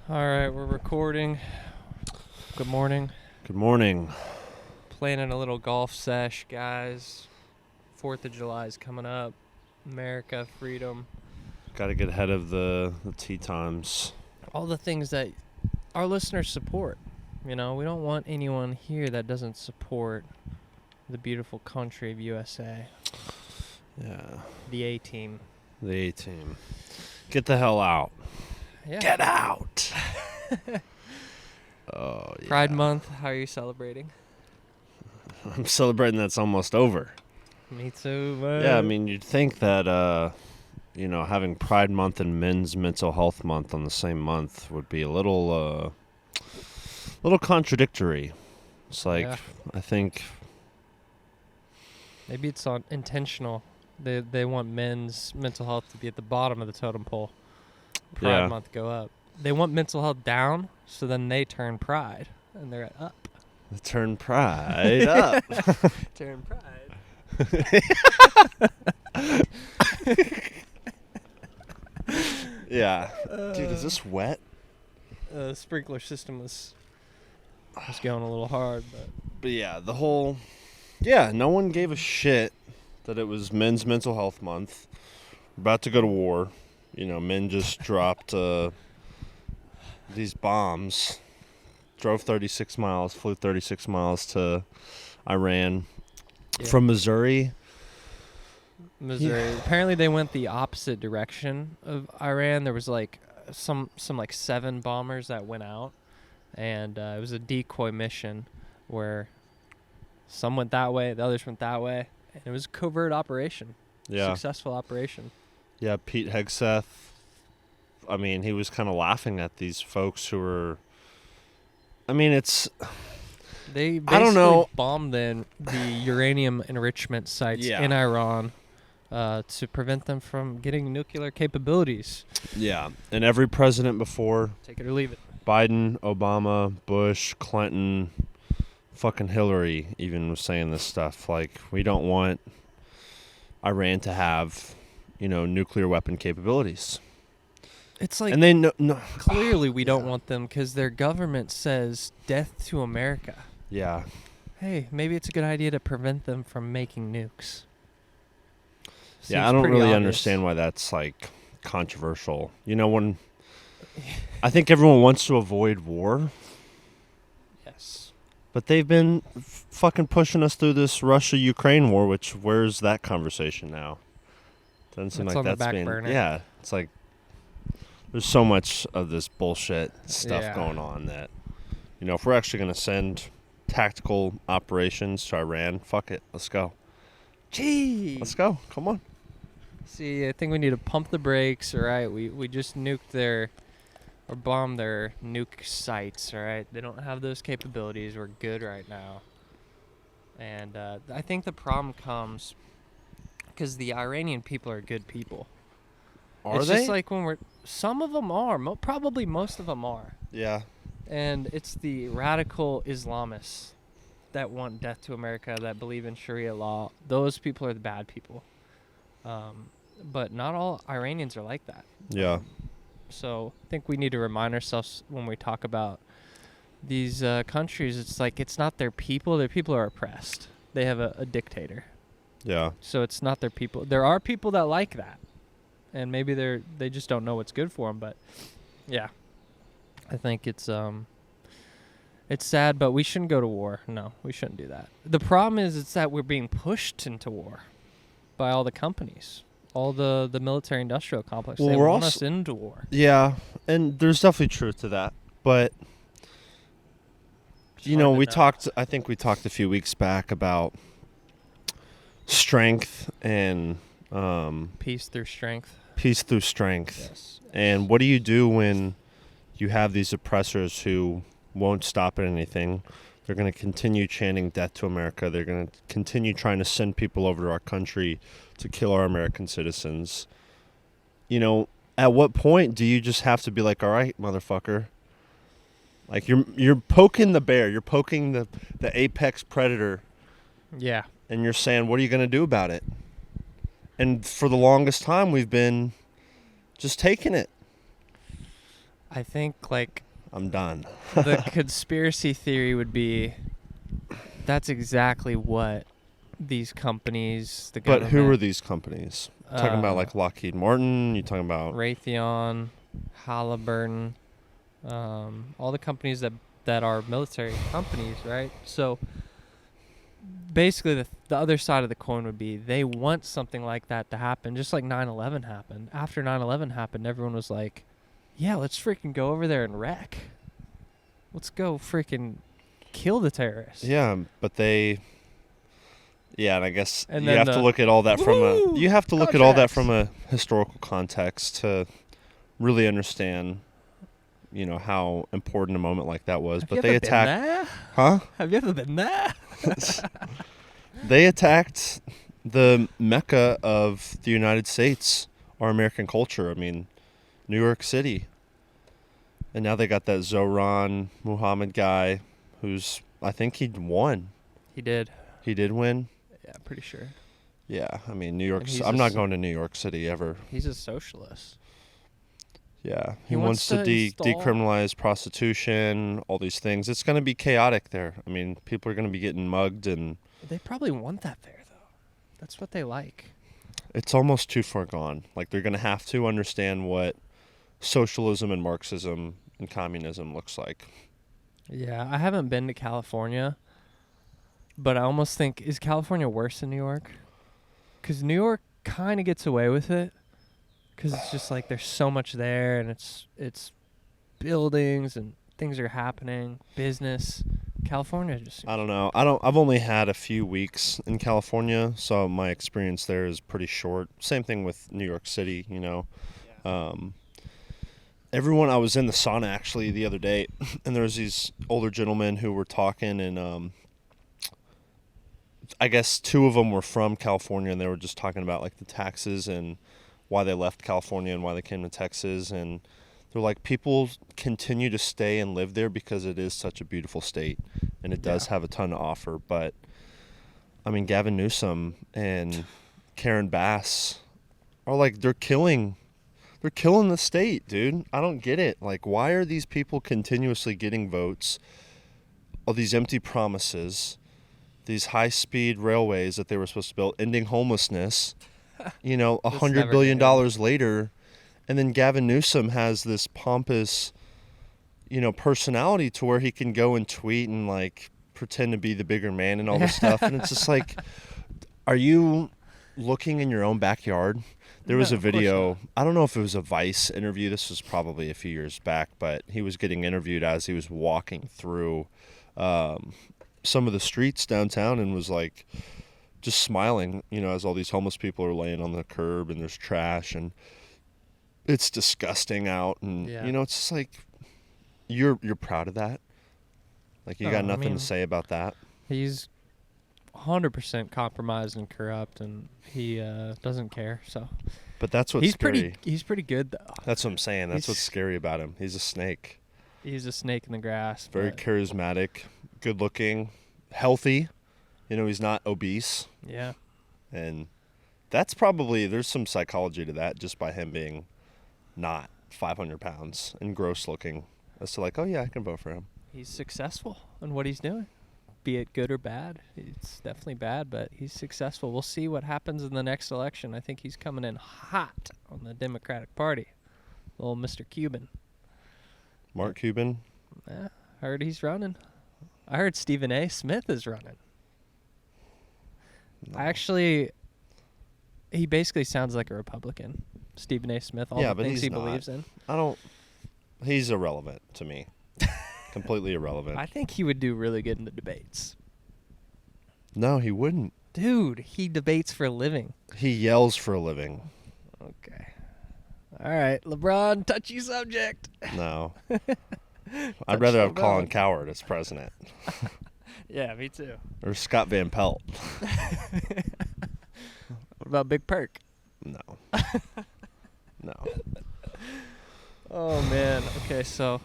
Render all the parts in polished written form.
All right, we're recording. Good morning. Good morning. Planning a little golf sesh, guys. 4th of July is coming up. America, freedom. Got to get ahead of the tea times. All the things that our listeners support. You know, we don't want anyone here that doesn't support the beautiful country of USA. Yeah. The A-team. The A-team. Get the hell out. Yeah. Get out. Oh, yeah. Pride Month, how are you celebrating? I'm celebrating that's almost over. Me too, man. Yeah, I mean, you'd think that, having Pride Month and Men's Mental Health Month on the same month would be a little contradictory. It's like, Yeah. I think... Maybe it's intentional. They want men's mental health to be at the bottom of the totem pole. Pride Month go up. They want mental health down, so then they turn pride, and they're at up. Turn pride up. Turn pride. Yeah. Dude, is this wet? The sprinkler system was going a little hard, But yeah, no one gave a shit that it was Men's Mental Health Month. We're about to go to war. You know, men just dropped these bombs. Drove 36 miles, flew 36 miles to Iran from Missouri. Missouri. Yeah. Apparently they went the opposite direction of Iran. There was like some 7 bombers that went out, and it was a decoy mission where some went that way, the others went that way, and it was a covert operation. Yeah. Successful operation. Yeah, Pete Hegseth, I mean, he was kind of laughing at these folks who were, I mean, it's... They basically bombed the uranium enrichment sites in Iran to prevent them from getting nuclear capabilities. Yeah, and every president before... Take it or leave it. Biden, Obama, Bush, Clinton, fucking Hillary even was saying this stuff. Like, we don't want Iran to have, nuclear weapon capabilities. It's like, and they clearly we don't want them because their government says death to America. Yeah. Hey, maybe it's a good idea to prevent them from making nukes. Seems I don't really understand why that's, like, controversial. When I think everyone wants to avoid war. Yes. But they've been fucking pushing us through this Russia-Ukraine war, which, where's that conversation now? Doesn't seem like that's been... Burner. Yeah, it's like... There's so much of this bullshit stuff going on that, if we're actually going to send tactical operations to Iran, fuck it. Let's go. Gee. Let's go. Come on. See, I think we need to pump the brakes, all right? We just nuked bombed their nuke sites, all right? They don't have those capabilities. We're good right now. And I think the problem comes because the Iranian people are good people. It's just like when some of them are. Probably most of them are. Yeah. And it's the radical Islamists that want death to America, that believe in Sharia law. Those people are the bad people. But not all Iranians are like that. Yeah. So I think we need to remind ourselves when we talk about these countries, it's like it's not their people. Their people are oppressed. They have a dictator. Yeah. So it's not their people. There are people that like that. And maybe they just don't know what's good for them, but yeah, I think it's sad, but we shouldn't go to war. No, we shouldn't do that. The problem is it's that we're being pushed into war by all the companies, all the military-industrial complex. They want us into war. Yeah, and there's definitely truth to that, but I think we talked a few weeks back about strength and peace through strength. Peace through strength. Yes. And what do you do when you have these oppressors who won't stop at anything? They're going to continue chanting death to America. They're going to continue trying to send people over to our country to kill our American citizens. At what point do you just have to be like, all right, motherfucker? Like, you're poking the bear. You're poking the apex predator. Yeah. And you're saying, what are you going to do about it? And for the longest time, we've been just taking it. I think, like, I'm done. the conspiracy theory would be that's exactly what these companies, the But government... who are these companies? Talking about like Lockheed Martin? You talking about Raytheon, Halliburton, all the companies that are military companies, right? So basically the other side of the coin would be they want something like that to happen, just like 9/11 happened. After 9/11 happened, everyone was like, yeah, let's freaking go over there and wreck. Let's go freaking kill the terrorists. Yeah, but they... Yeah, and I guess And you then have to look at all that from a... You have to look at all that from a historical context to really understand, you know, how important a moment like that was. But they attacked... Huh? Have you ever been there? They attacked the mecca of the United States, our American culture. I mean, New York City. And now they got that Zohran Muhammad guy who's... I think he won. He did. He did win? Yeah, pretty sure. Yeah, I mean, New York... And he's I'm not going to New York City ever. He's a socialist. Yeah, He wants to decriminalize prostitution, all these things. It's going to be chaotic there. I mean, people are going to be getting mugged, and They probably want that there, though. That's what they like. it's almost too far gone. Like, they're going to have to understand what socialism and Marxism and communism looks like. Yeah, I haven't been to California, but I almost think, is California worse than New York? Because New York kind of gets away with it. Because it's just like there's so much there, and it's buildings and things are happening, business. California just... I don't know. I've only had a few weeks in California, so my experience there is pretty short. Same thing with New York City, you know. Yeah. Everyone... I was in the sauna, actually, the other day, and there was these older gentlemen who were talking, and I guess two of them were from California, and they were just talking about, like, the taxes and why they left California and why they came to Texas. And they're like, people continue to stay and live there because it is such a beautiful state, and it does have a ton to offer. But, I mean, Gavin Newsom and Karen Bass are like, they're killing the state, dude. I don't get it. Like, why are these people continuously getting votes? All these empty promises, these high-speed railways that they were supposed to build, ending homelessness, you know, $100 billion later. And then Gavin Newsom has this pompous, you know, personality to where he can go and tweet and, like, pretend to be the bigger man and all this stuff. And it's just like, are you looking in your own backyard? There was a video, I don't know if it was a Vice interview. This was probably a few years back, but he was getting interviewed as he was walking through some of the streets downtown, and was like just smiling, you know, as all these homeless people are laying on the curb and there's trash and it's disgusting out. And, you know, it's just like, you're proud of that? Like, you got nothing to say about that? He's 100% compromised and corrupt, and he doesn't care. So, but that's what's scary. He's pretty good, though. That's what I'm saying. That's what's scary about him. He's a snake. He's a snake in the grass. Very charismatic, good looking, healthy. You know, he's not obese. Yeah. And that's probably, there's some psychology to that, just by him being not 500 pounds and gross looking, as to like, oh yeah, I can vote for him. He's successful in what he's doing, be it good or bad. It's definitely bad, but he's successful. We'll see what happens in the next election. I think he's coming in hot on the Democratic Party. Little Mr. Cuban. Mark Cuban? Yeah, I heard he's running. I heard Stephen A. Smith is running. No. He basically sounds like a Republican. Stephen A. Smith, all the things he believes in. He's irrelevant to me. Completely irrelevant. I think he would do really good in the debates. No, he wouldn't. Dude, he debates for a living. He yells for a living. Okay. All right, LeBron, touchy subject. No. I'd rather have Colin Cowherd as president. Yeah, me too. Or Scott Van Pelt. What about Big Perk? No. No. Oh, man. Okay, so...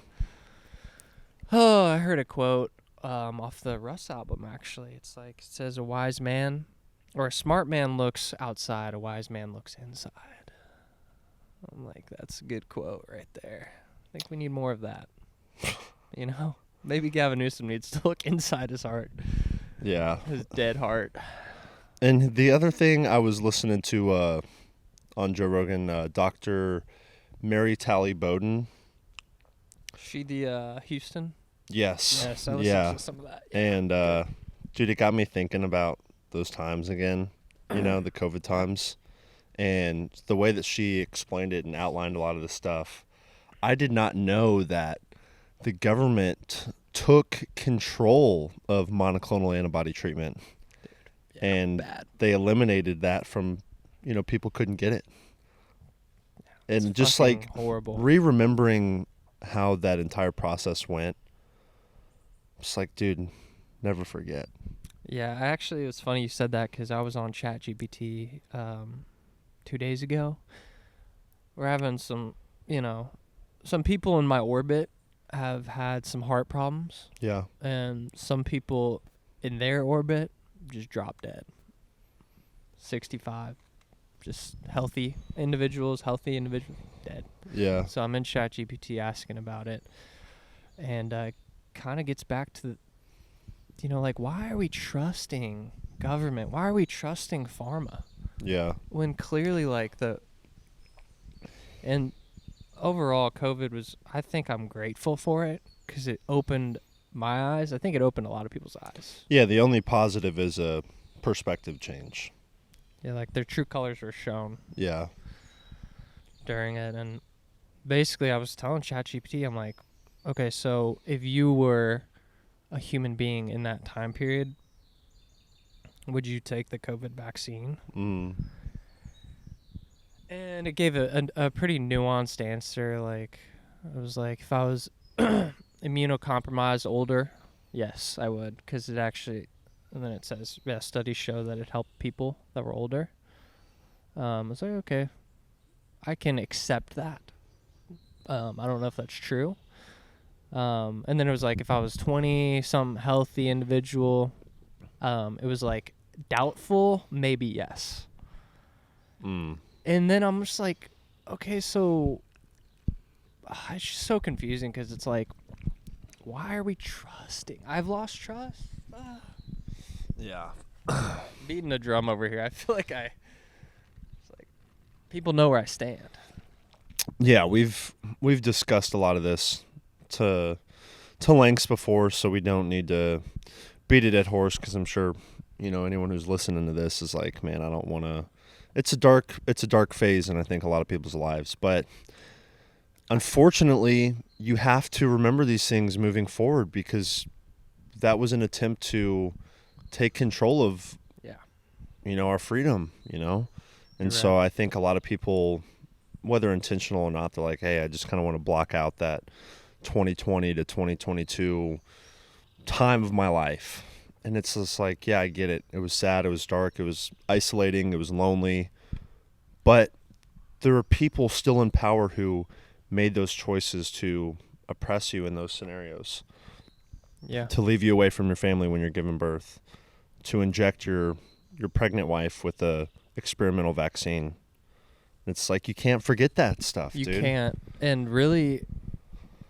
Oh, I heard a quote off the Russ album, actually. It's like, it says, a wise man, or a smart man looks outside, a wise man looks inside. I'm like, that's a good quote right there. think we need more of that. You know? Maybe Gavin Newsom needs to look inside his heart. Yeah. His dead heart. And the other thing I was listening to on Joe Rogan, Dr. Mary Talley Bowden. She the Houston? Yes. Yes, I listened to some of that. Yeah. And, dude, it got me thinking about those times again, you know, the COVID times. And the way that she explained it and outlined a lot of the stuff, I did not know that the government took control of monoclonal antibody treatment. Dude, yeah, and bad. They eliminated that from, you know, people couldn't get it. Yeah, and just like horrible. Remembering how that entire process went, it's like, dude, never forget. Yeah, actually, it was funny you said that because I was on ChatGPT 2 days ago. We're having some, you know, some people in my orbit have had some heart problems. Yeah. And some people in their orbit just dropped dead. 65. Just healthy individuals, dead. Yeah. So I'm in ChatGPT asking about it. And kind of gets back to, you know, like, why are we trusting government? Why are we trusting pharma? Yeah. When clearly, like, and overall, COVID was, I think I'm grateful for it because it opened my eyes. I think it opened a lot of people's eyes. Yeah, the only positive is a perspective change. Yeah, like their true colors were shown. Yeah. During it. And basically, I was telling ChatGPT, I'm like, okay, so if you were a human being in that time period, would you take the COVID vaccine? And it gave a pretty nuanced answer. Like, it was like, if I was immunocompromised, older, yes, I would. Because it actually, and then it says, yeah, studies show that it helped people that were older. I was like, okay, I can accept that. I don't know if that's true. And then it was like, if I was 20-some healthy individual, it was like doubtful, maybe yes. And then I'm just like, okay, so it's just so confusing because it's like, why are we trusting? I've lost trust. Yeah. Beating a drum over here. I feel like it's like people know where I stand. Yeah, we've discussed a lot of this to lengths before, so we don't need to beat a dead horse because I'm sure, you know, anyone who's listening to this is like, man, I don't want to. It's a dark phase in I think a lot of people's lives, but unfortunately, you have to remember these things moving forward because that was an attempt to take control of, you know, our freedom, you know, and so I think a lot of people, whether intentional or not, they're like, hey, I just kind of want to block out that 2020 to 2022 time of my life. And it's just like, yeah, I get it. It was sad. It was dark. It was isolating. It was lonely. But there are people still in power who made those choices to oppress you in those scenarios. Yeah. To leave you away from your family when you're giving birth. To inject your pregnant wife with a experimental vaccine. It's like you can't forget that stuff, dude. You can't. And really,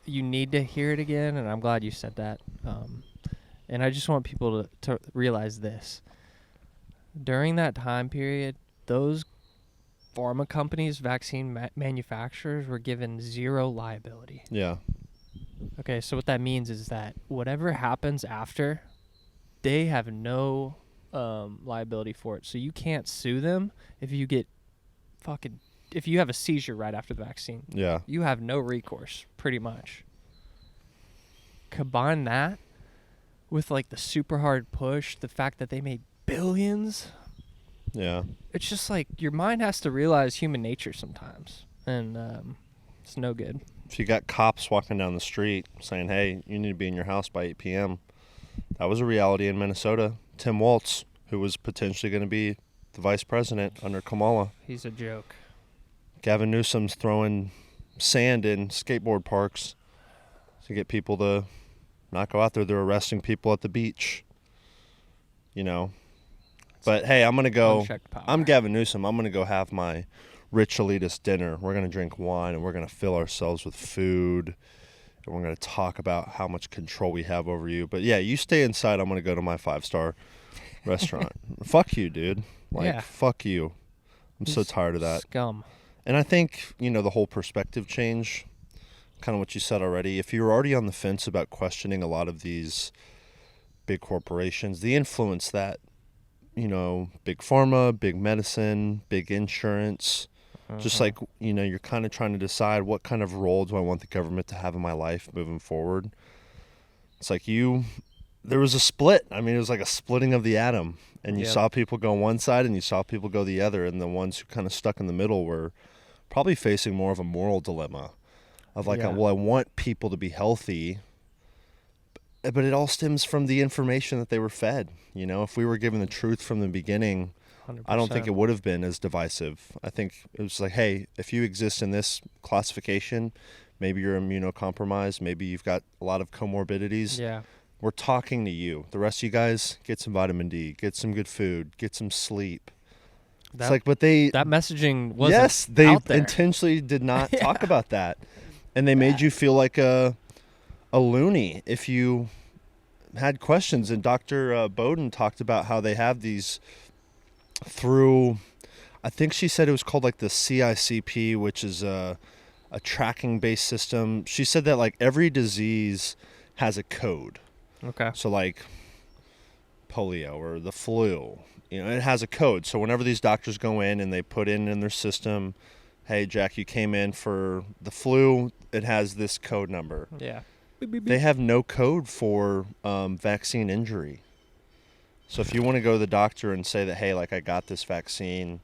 you need to hear it again, and I'm glad you said that. And I just want people to realize this. During that time period, those pharma companies, vaccine manufacturers, were given zero liability. Yeah. Okay, so what that means is that whatever happens after, they have no liability for it. So you can't sue them if you get if you have a seizure right after the vaccine. Yeah. You have no recourse, pretty much. Combine that with like the super hard push, the fact that they made billions. Yeah. It's just like your mind has to realize human nature sometimes. And it's no good. If you got cops walking down the street saying, hey, you need to be in your house by 8 p.m., that was a reality in Minnesota. Tim Walz, who was potentially going to be the vice president under Kamala. He's a joke. Gavin Newsom's throwing sand in skateboard parks to get people to not go out there. They're arresting people at the beach. You know. But, hey, I'm going to go. I'm Gavin Newsom. I'm going to go have my rich elitist dinner. We're going to drink wine and we're going to fill ourselves with food. And we're going to talk about how much control we have over you. But yeah, you stay inside. I'm going to go to my 5-star restaurant. Fuck you, dude. Like, fuck you. I'm so tired of that. Scum. And I think, the whole perspective change, kind of what you said already. If you're already on the fence about questioning a lot of these big corporations, the influence that, big pharma, big medicine, big insurance, just like, you're kind of trying to decide what kind of role do I want the government to have in my life moving forward. It's like there was a split. I mean, it was like a splitting of the atom. And you saw people go one side and you saw people go the other. And the ones who kind of stuck in the middle were probably facing more of a moral dilemma of like, well, I want people to be healthy. But it all stems from the information that they were fed. If we were given the truth from the beginning, 100%. I don't think it would have been as divisive. I think it was like, hey, if you exist in this classification, maybe you're immunocompromised, maybe you've got a lot of comorbidities. Yeah. We're talking to you. The rest of you guys, get some vitamin D, get some good food, get some sleep. It's like, but that messaging wasn't out there. Intentionally did not talk about that. And they made you feel like a loony if you had questions. And Dr. Bowden talked about how they have these through, I think she said it was called like the CICP, which is a tracking-based system. She said that like every disease has a code. Okay. So like polio or the flu, it has a code. So whenever these doctors go in and they put in their system, hey, Jack, you came in for the flu, it has this code number. Yeah. They have no code for vaccine injury. So if you want to go to the doctor and say that, hey, like I got this vaccine,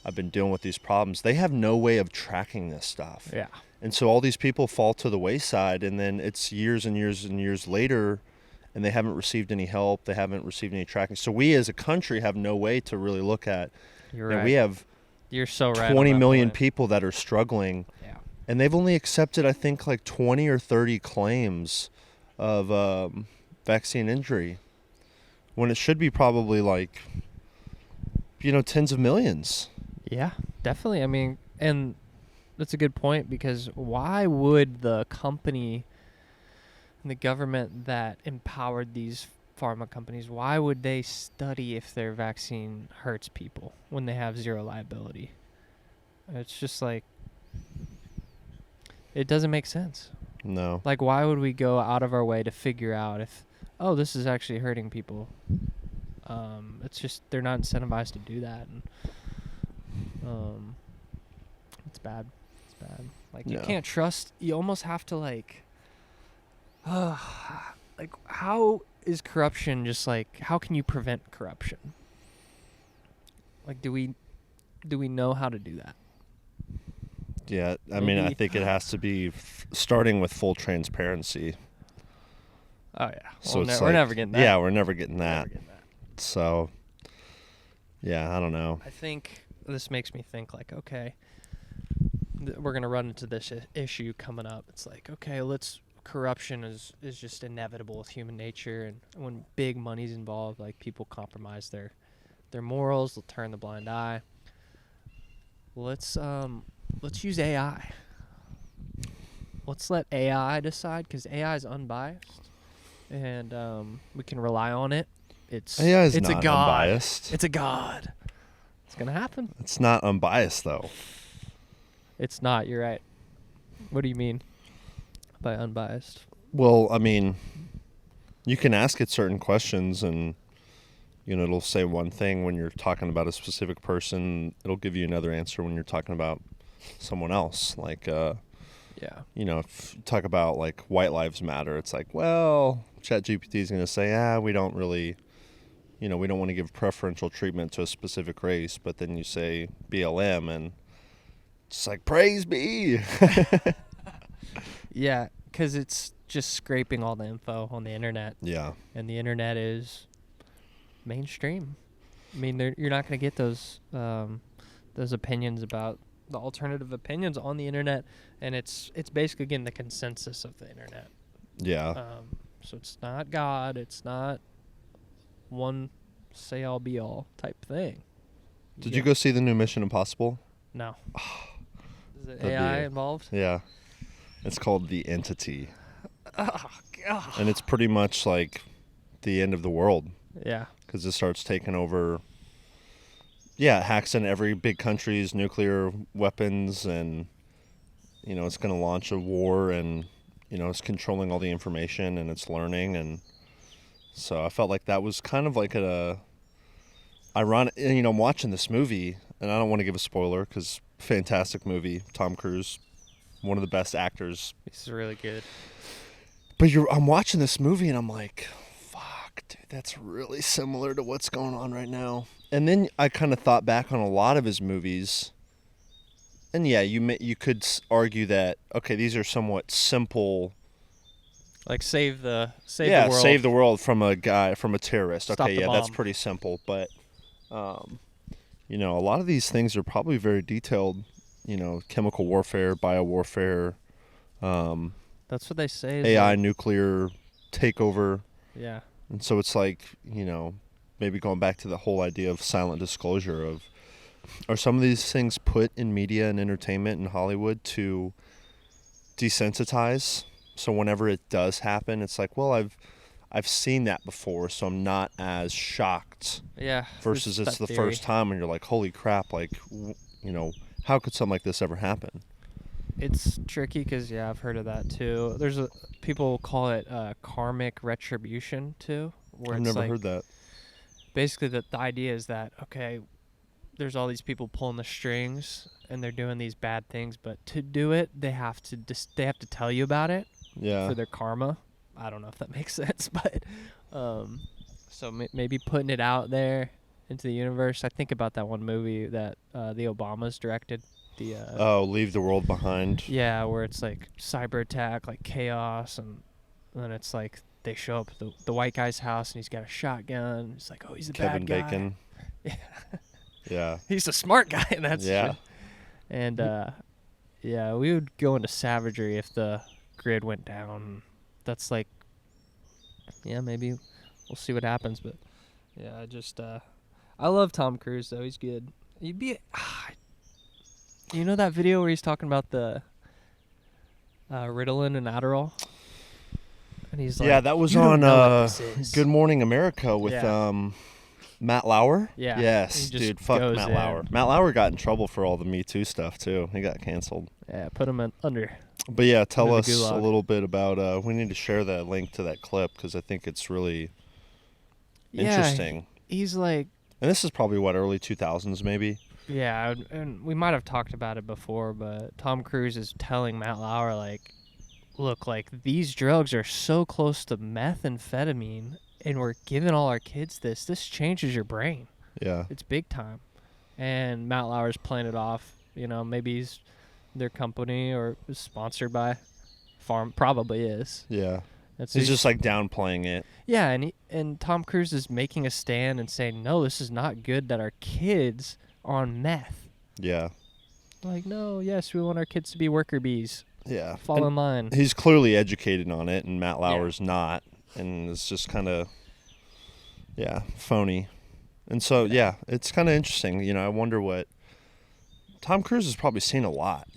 I've been dealing with these problems, they have no way of tracking this stuff. Yeah. And so all these people fall to the wayside, and then it's years and years and years later, and they haven't received any help. They haven't received any tracking. So we as a country have no way to really look at. You're right. We have You're so right 20 million people that are struggling. Yeah. And they've only accepted, I think, like 20 or 30 claims of vaccine injury, when it should be probably like, tens of millions. Yeah, definitely. I mean, and that's a good point, because why would the company and the government that empowered these pharma companies, why would they study if their vaccine hurts people when they have zero liability? It's just like, it doesn't make sense. No. Like, why would we go out of our way to figure out if, this is actually hurting people? It's just, they're not incentivized to do that. And it's bad. It's bad. Like, you can't trust, you almost have to like how is corruption just like, how can you prevent corruption? Like, do we know how to do that? Yeah, I mean, I think it has to be starting with full transparency. Oh, yeah. So we're never getting that. Yeah, we're never getting that. So, yeah, I don't know. I think this makes me think like, okay, we're going to run into this issue coming up. It's like, okay, corruption is just inevitable with human nature. And when big money's involved, like, people compromise their morals, they'll turn the blind eye. Let's use AI. Let's let AI decide, because AI is unbiased, and we can rely on it. AI is it's not a god. Unbiased. It's a god. It's gonna happen. It's not unbiased though. It's not. You're right. What do you mean by unbiased? Well, I mean, you can ask it certain questions, and it'll say one thing when you're talking about a specific person. It'll give you another answer when you're talking about someone else. Like, if you talk about like white lives matter, it's like, well, ChatGPT is going to say, we don't really, we don't want to give preferential treatment to a specific race. But then you say BLM, and it's like, praise be. Yeah, because it's just scraping all the info on the internet. Yeah. And the internet is mainstream. I mean, you're not going to get those opinions about the alternative opinions on the internet, and it's basically, again, the consensus of the internet. Yeah. So it's not God. It's not one say all be all type thing. Did you go see the new Mission Impossible? No. Is it That'd AI be- involved? Yeah. It's called The Entity. Oh, God. And it's pretty much like the end of the world. Yeah. Because it starts taking over. Yeah, it hacks in every big country's nuclear weapons, and it's going to launch a war, and it's controlling all the information, and it's learning. And so I felt like that was kind of like a ironic. I'm watching this movie, and I don't want to give a spoiler because fantastic movie. Tom Cruise, one of the best actors. This is really good. But I'm watching this movie, and I'm like, fuck, dude, that's really similar to what's going on right now. And then I kind of thought back on a lot of his movies, and yeah, you could argue that, okay, these are somewhat simple. Like save the Yeah, world. save the world from a terrorist. Stop Okay, the yeah, that's bomb. pretty simple. But, a lot of these things are probably very detailed. Chemical warfare, biowarfare, That's what they say. Is AI, like, nuclear takeover. yeah. And so it's like, maybe going back to the whole idea of silent disclosure of, are some of these things put in media and entertainment in Hollywood to desensitize? So whenever it does happen, it's like, well, I've seen that before, so I'm not as shocked. Yeah. Versus there's it's that the theory. first time and you're like, holy crap, like, how could something like this ever happen? It's tricky because, yeah, I've heard of that too. People call it karmic retribution too, where I've it's never like, heard that. basically the idea is that, okay, there's all these people pulling the strings and they're doing these bad things, but to do it, they have to tell you about it Yeah. for their karma. I don't know if that makes sense, but so maybe putting it out there into the universe. I think about that one movie that the Obamas directed. Leave the world behind. Yeah, where it's like cyber attack, like chaos, and then it's like they show up at the white guy's house and he's got a shotgun. It's like, oh, he's the Kevin bad guy. Bacon. Yeah. Yeah. He's the smart guy, and that's Yeah. true. And yeah, we would go into savagery if the grid went down. That's like, yeah, maybe we'll see what happens. But yeah, I love Tom Cruise though. He's good. You'd be, you know that video where he's talking about the Ritalin and Adderall, and he's like, Yeah, that was "You don't on know what this is." Good Morning America with Yeah. Matt Lauer. Yeah, Yes, he just dude. Fuck goes Matt in. Lauer. Matt Lauer got in trouble for all the Me Too stuff too. He got canceled. Yeah, put him under. But yeah, tell Under us the a gulag. little bit about. We need to share that link to that clip because I think it's really interesting. He's like, And this is probably early 2000s maybe. yeah, and we might have talked about it before, but Tom Cruise is telling Matt Lauer, like, look, like, these drugs are so close to methamphetamine, and we're giving all our kids this. This changes your brain. Yeah. It's big time. And Matt Lauer's playing it off. Maybe he's their company or is sponsored by Farm. Probably is. Yeah. That's He's just like downplaying it. Yeah, and Tom Cruise is making a stand and saying, no, this is not good that our kids are on meth. Yeah. Like, no, yes, we want our kids to be worker bees. Yeah. Fall And in line. he's clearly educated on it, and Matt Lauer's not. And it's just kind of, phony. And so, yeah, it's kind of interesting. I wonder what. Tom Cruise has probably seen a lot,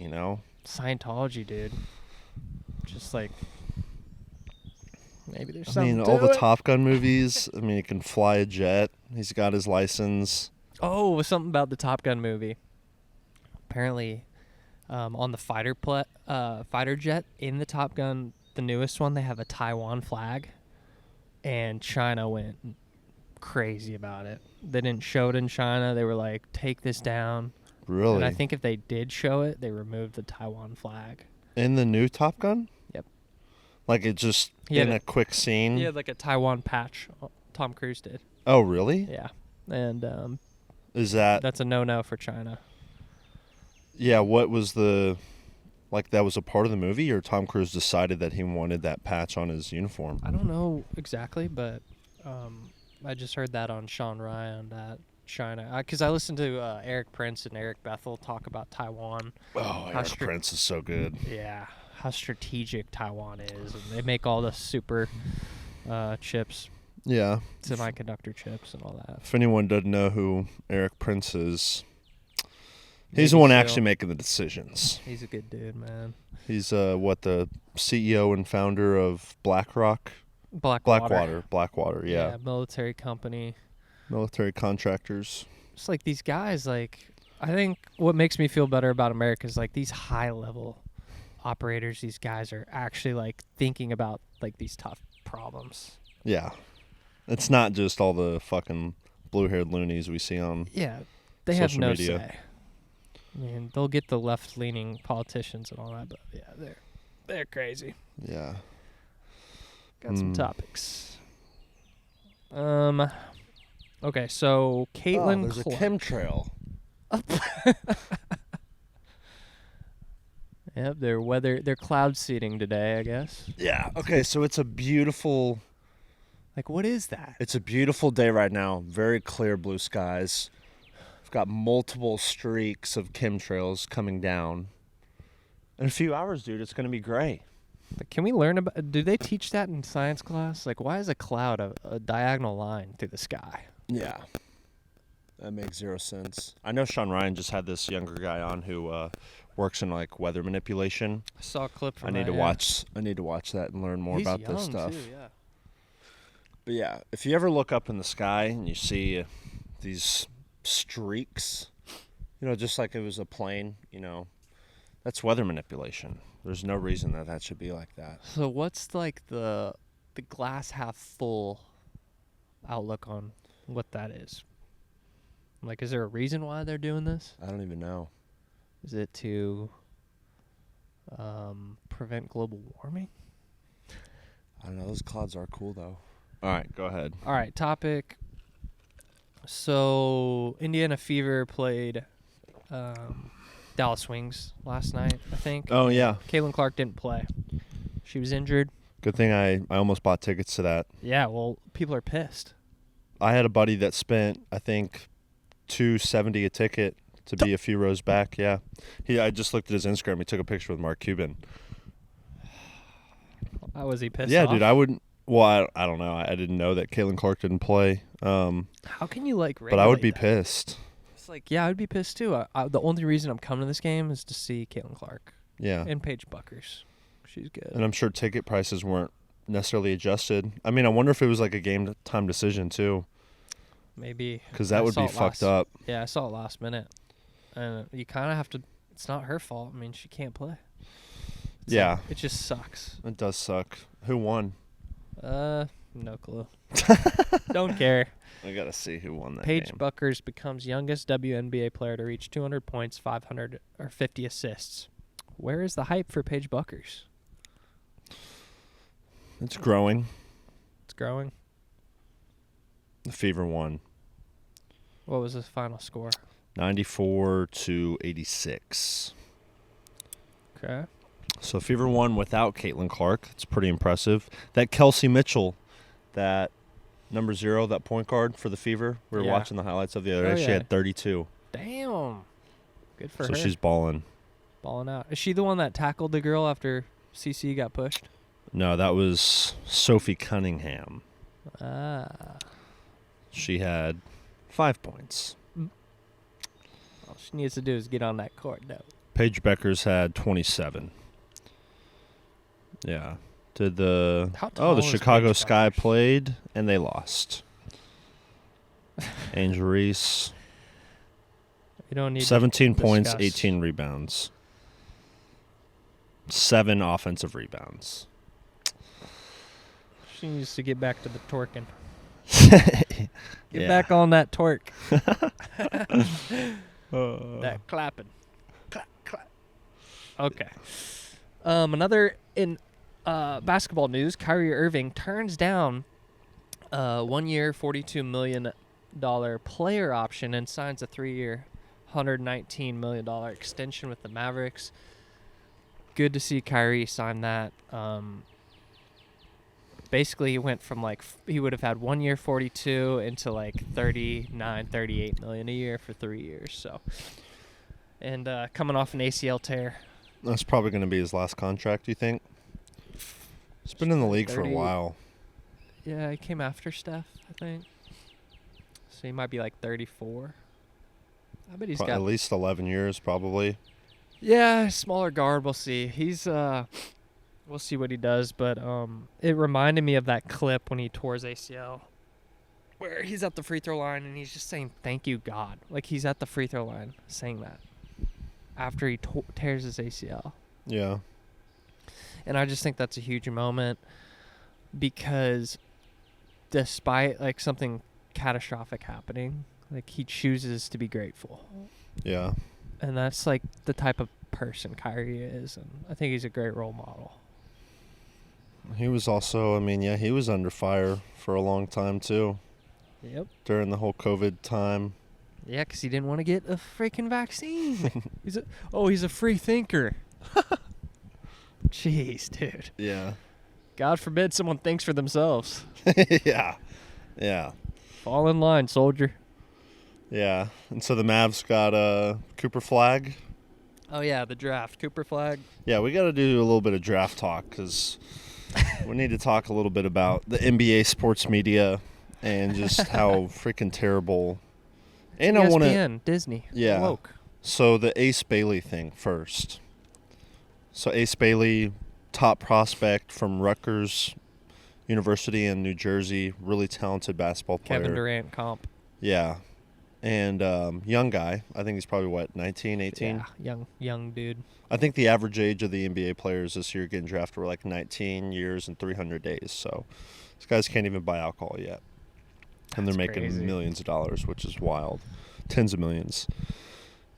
Scientology, dude. Just like, maybe there's I something mean, to all the it. Top Gun movies. I mean, he can fly a jet. He's got his license. Oh, something about the Top Gun movie. Apparently, on the fighter jet in the Top Gun, the newest one, they have a Taiwan flag, and China went crazy about it. They didn't show it in China. They were like, take this down. Really? And I think if they did show it, they removed the Taiwan flag. In the new Top Gun? Yep. Like it just He had in a quick scene? He had like a Taiwan patch. Tom Cruise did. Oh, really? Yeah. And Is that... that's a no-no for China. Yeah, what was the... Like, that was a part of the movie, or Tom Cruise decided that he wanted that patch on his uniform? I don't know exactly, but I just heard that on Sean Ryan that China... Because I listened to Eric Prince and Eric Bethel talk about Taiwan. Oh, Eric Prince is so good. Yeah, how strategic Taiwan is. And they make all the super chips, Yeah. semiconductor chips and all that. If anyone doesn't know who Eric Prince is, He's the one actually making the decisions. He's a good dude, man. He's the CEO and founder of BlackRock? Blackwater, yeah. Military company. Military contractors. It's like these guys, like, I think what makes me feel better about America is like these high-level operators, these guys are actually like thinking about like these tough problems. Yeah. It's not just all the fucking blue-haired loonies we see on they have social no media. say. I mean, they'll get the left-leaning politicians and all that, but yeah, they're crazy. Yeah. Got some topics. Okay, so Caitlin there's Clark. a chemtrail. Yep, they're cloud seeding today, I guess. Yeah. Okay, so it's a beautiful. Like, what is that? It's a beautiful day right now. Very clear blue skies. We've got multiple streaks of chemtrails coming down. In a few hours, dude, it's going to be gray. Like, can we learn about... Do they teach that in science class? Like, why is a cloud a diagonal line through the sky? Yeah. That makes zero sense. I know Sean Ryan just had this younger guy on who works in, like, weather manipulation. I saw a clip from I need to watch that and learn more about this stuff. Too, yeah. But yeah, if you ever look up in the sky and you see these streaks, just like it was a plane, that's weather manipulation. There's no reason that should be like that. So what's like the glass half full outlook on what that is? Like, is there a reason why they're doing this? I don't even know. Is it to prevent global warming? I don't know. Those clouds are cool, though. All right, go ahead. All right, topic. So, Indiana Fever played Dallas Wings last night, I think. Oh, yeah. Caitlin Clark didn't play. She was injured. Good thing I almost bought tickets to that. Yeah, well, people are pissed. I had a buddy that spent, I think, $270 a ticket to be a few rows back. Yeah. I just looked at his Instagram. He took a picture with Mark Cuban. Was he pissed off? Yeah, dude, I wouldn't. Well, I don't know. I didn't know that Caitlin Clark didn't play. How can you, like, but I would be that? pissed. It's like, yeah, I would be pissed, too. The only reason I'm coming to this game is to see Caitlin Clark. Yeah. And Paige Bueckers. She's good. And I'm sure ticket prices weren't necessarily adjusted. I mean, I wonder if it was like a game time decision, too. Maybe. Because that would be fucked up. Yeah, I saw it last minute. And you kind of have to... It's not her fault. I mean, she can't play. Yeah. Like, it just sucks. It does suck. Who won? No clue. Don't care. I got to see who won that Paige game. Bueckers becomes youngest WNBA player to reach 200 points, 550 assists. Where is the hype for Paige Bueckers? It's growing. It's growing. The Fever won. What was the final score? 94-86. Okay. So Fever won without Caitlin Clark. It's pretty impressive. That Kelsey Mitchell, that number 0, that point guard for the Fever, we were watching the highlights of the other day. She had 32. Damn. Good for her. So she's balling. Balling out. Is she the one that tackled the girl after CC got pushed? No, that was Sophie Cunningham. She had 5 points. All she needs to do is get on that court, though. Paige Bueckers had 27. Yeah. The Chicago Sky played, and they lost. Angel Reese. You don't need 17 points, discuss. 18 rebounds. 7 offensive rebounds. She needs to get back to the twerking. Get Yeah. back on that twerk. That clapping. Clap, clap. Okay. Another in basketball news, Kyrie Irving turns down 1 year, $42 million player option and signs a 3-year, $119 million extension with the Mavericks. Good to see Kyrie sign that. Basically, he went from he would have had 1 year, 42 into 39, 38 million a year for 3 years. So, and coming off an ACL tear. That's probably going to be his last contract, you think? He's been in the league for a while. Yeah, he came after Steph, I think. So he might be 34. I bet he's At got least 11 years, probably. Yeah, smaller guard. We'll see. We'll see what he does. But it reminded me of that clip when he tore his ACL, where he's at the free throw line and he's just saying, "Thank you, God." Like he's at the free throw line saying that after he tears his ACL. Yeah. And I just think that's a huge moment because despite like something catastrophic happening, like he chooses to be grateful. Yeah. And that's like the type of person Kyrie is, and I think he's a great role model. He was also, I mean, yeah, he was under fire for a long time too. Yep. During the whole COVID time. Yeah, because he didn't want to get a freaking vaccine. he's a free thinker. Jeez, dude. Yeah. God forbid someone thinks for themselves. Yeah. Yeah. Fall in line, soldier. Yeah. And so the Mavs got Cooper Flag. Oh, yeah, the draft. Cooper Flag. Yeah, we got to do a little bit of draft talk because we need to talk a little bit about the NBA sports media and just how freaking terrible. And ESPN, I want to Disney. Yeah. Woke. So the Ace Bailey thing first. So Ace Bailey, top prospect from Rutgers University in New Jersey, really talented basketball player. Kevin Durant comp. Yeah. And young guy. I think he's probably, 19, 18? Yeah, young dude. I think the average age of the NBA players this year getting drafted were like 19 years and 300 days. So these guys can't even buy alcohol yet. And they're making crazy. millions of dollars, which is wild. Tens of millions.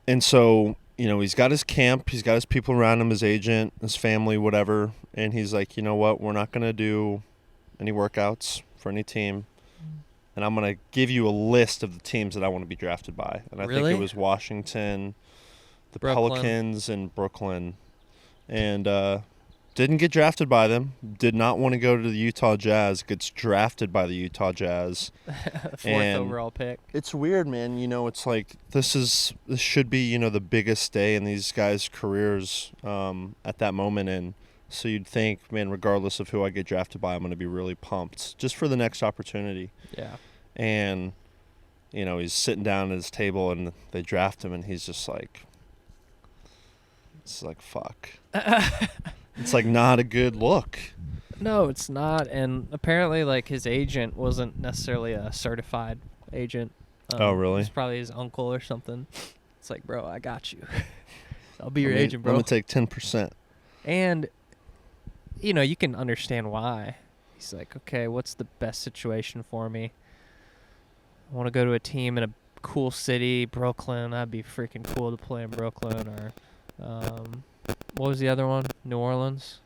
And so, he's got his camp. He's got his people around him, his agent, his family, whatever. And he's like, you know what? We're not going to do any workouts for any team. And I'm going to give you a list of the teams that I want to be drafted by. And I think Really? it was Washington, the Brooklyn. Pelicans, and Brooklyn. And didn't get drafted by them. Did not want to go to the Utah Jazz. Gets drafted by the Utah Jazz. Fourth And overall pick. It's weird, man. It's like this should be, the biggest day in these guys' careers at that moment. And so you'd think, man, regardless of who I get drafted by, I'm going to be really pumped just for the next opportunity. Yeah. And, he's sitting down at his table and they draft him and he's just like, it's like, fuck. It's like not a good look. No, it's not. And apparently, like, his agent wasn't necessarily a certified agent. Oh, really? It's probably his uncle or something. It's like, bro, I got you. I'll be your agent, bro. I'm going to take 10%. And, you can understand why. He's like, okay, what's the best situation for me? I want to go to a team in a cool city, Brooklyn. That'd be freaking cool to play in Brooklyn. Or, what was the other one? New Orleans?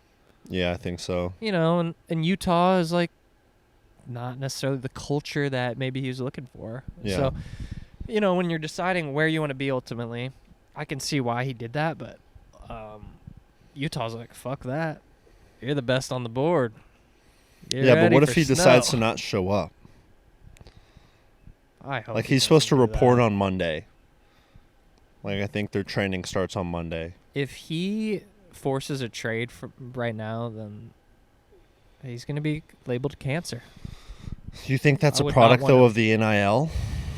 Yeah, I think so. And Utah is like not necessarily the culture that maybe he was looking for. Yeah. So, when you're deciding where you want to be ultimately, I can see why he did that, but Utah's like, fuck that. You're the best on the board. Yeah, but what if he decides to not show up? I hope Like he he's supposed to doesn't do report that. on Monday. Like I think their training starts on Monday. If he forces a trade right now, then he's going to be labeled cancer. Do you think that's I a would product, not want though, him. of the NIL?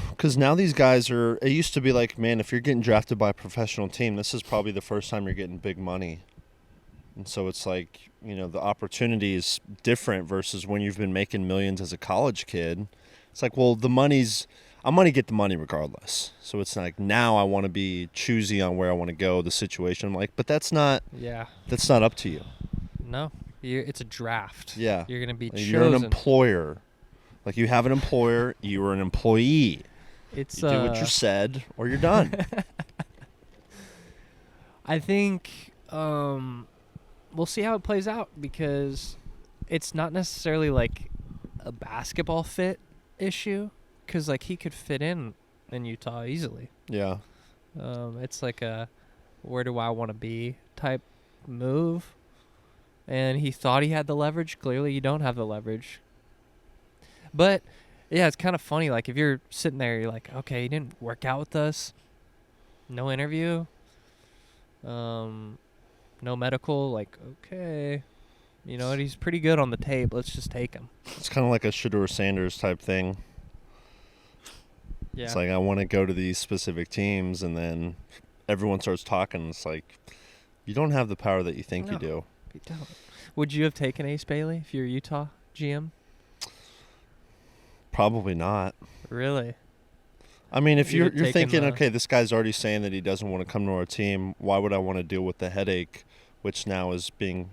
Because now these guys are... It used to be like, man, if you're getting drafted by a professional team, this is probably the first time you're getting big money. And so it's like, the opportunity is different versus when you've been making millions as a college kid. It's like, well, the money's... I'm going to get the money regardless. So it's like, now I want to be choosy on where I want to go, the situation. I'm like, but that's not up to you. No. It's a draft. Yeah. You're going to be chosen. You're an employer. Like, you have an employer, you are an employee. It's you do what you're said, or you're done. I think we'll see how it plays out because it's not necessarily like a basketball fit issue because like he could fit in Utah easily. Yeah. It's like a where do I want to be type move. And he thought he had the leverage. Clearly you don't have the leverage. But, yeah, it's kind of funny. Like, if you're sitting there, you're like, okay, he didn't work out with us. No interview. No medical. Like, okay. You know what? He's pretty good on the tape. Let's just take him. It's kind of like a Shedeur Sanders type thing. Yeah. It's like I want to go to these specific teams, and then everyone starts talking. It's like you don't have the power that you think you do. You don't. Would you have taken Ace Bailey if you're Utah GM? Probably not. Really? I mean, if you're taken thinking, the- okay, this guy's already saying that he doesn't want to come to our team, why would I want to deal with the headache, which now is being,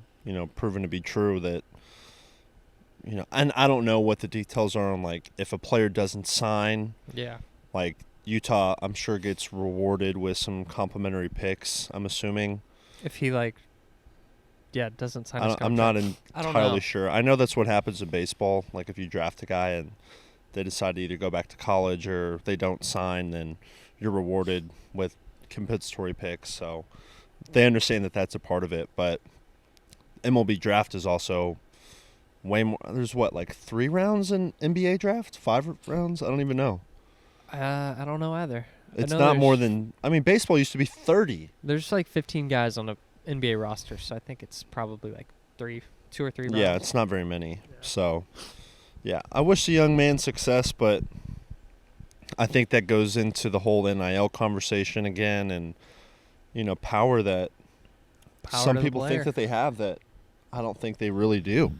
proven to be true that, and I don't know what the details are on, like, if a player doesn't sign, Yeah. like, Utah, I'm sure gets rewarded with some complimentary picks, I'm assuming. If he, doesn't sign his contract. I'm not I don't entirely know. sure. I know that's what happens in baseball. Like, if you draft a guy and they decide to either go back to college or they don't sign, then you're rewarded with compensatory picks. So they understand that that's a part of it. But MLB draft is also way more. There's 3 rounds in NBA draft? 5 rounds? I don't even know. I don't know either. It's not more than. I mean, baseball used to be 30. There's 15 guys on a NBA roster, so I think it's probably 2 or 3 rounds. Yeah, it's not very many. Yeah. So, yeah, I wish the young man success, but I think that goes into the whole NIL conversation again, and power that some people think that they have that I don't think they really do.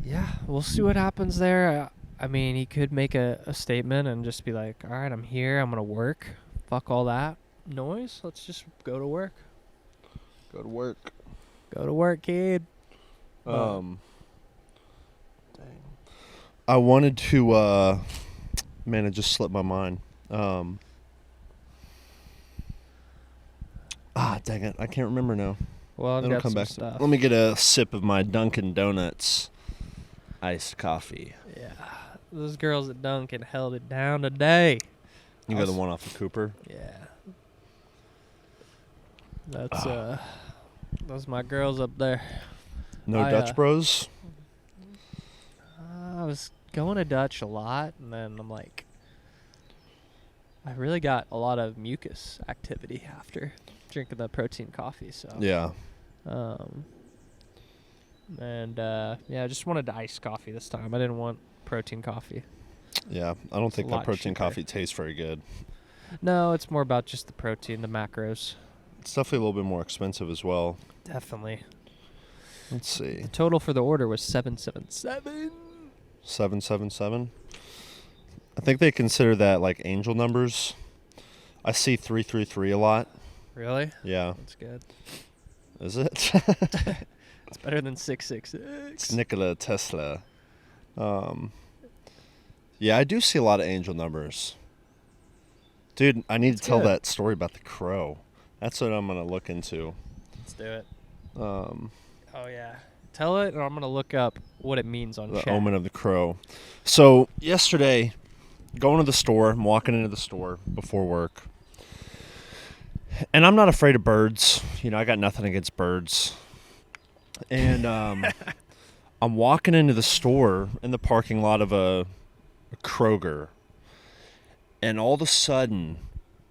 Yeah, we'll see what happens there. I mean, he could make a statement and just be like, all right, I'm here, I'm going to work. Fuck all that noise. Let's just go to work. Go to work. Go to work, kid. Dang. I wanted to, man, it just slipped my mind. Dang it. I can't remember now. Well, I've It'll got come some back. stuff. Let me get a sip of my Dunkin' Donuts iced coffee. Yeah. Those girls at Dunkin' held it down today. You got the one off of Cooper? Yeah. That's those my girls up there. No Dutch Bros? I was going to Dutch a lot, and then I'm like, I really got a lot of mucus activity after drinking the protein coffee. So Yeah. I just wanted iced coffee this time. I didn't want protein coffee. Yeah, I don't think that lot protein cheaper. coffee tastes very good. No, it's more about just the protein, the macros. It's definitely a little bit more expensive as well. Definitely. Let's see. The total for the order was $777. 777? I think they consider that like angel numbers. I see 333 a lot. Really? Yeah. That's good. Is it? It's better than 666. It's Nikola Tesla. Yeah, I do see a lot of angel numbers. Dude, I need to tell that story about the crow. That's what I'm going to look into. Let's do it. Oh, yeah. Tell it, or I'm going to look up what it means on The chat. omen of the crow. So, yesterday, going to the store, I'm walking into the store before work. And I'm not afraid of birds. I got nothing against birds. And I'm walking into the store in the parking lot of a Kroger. And all of a sudden,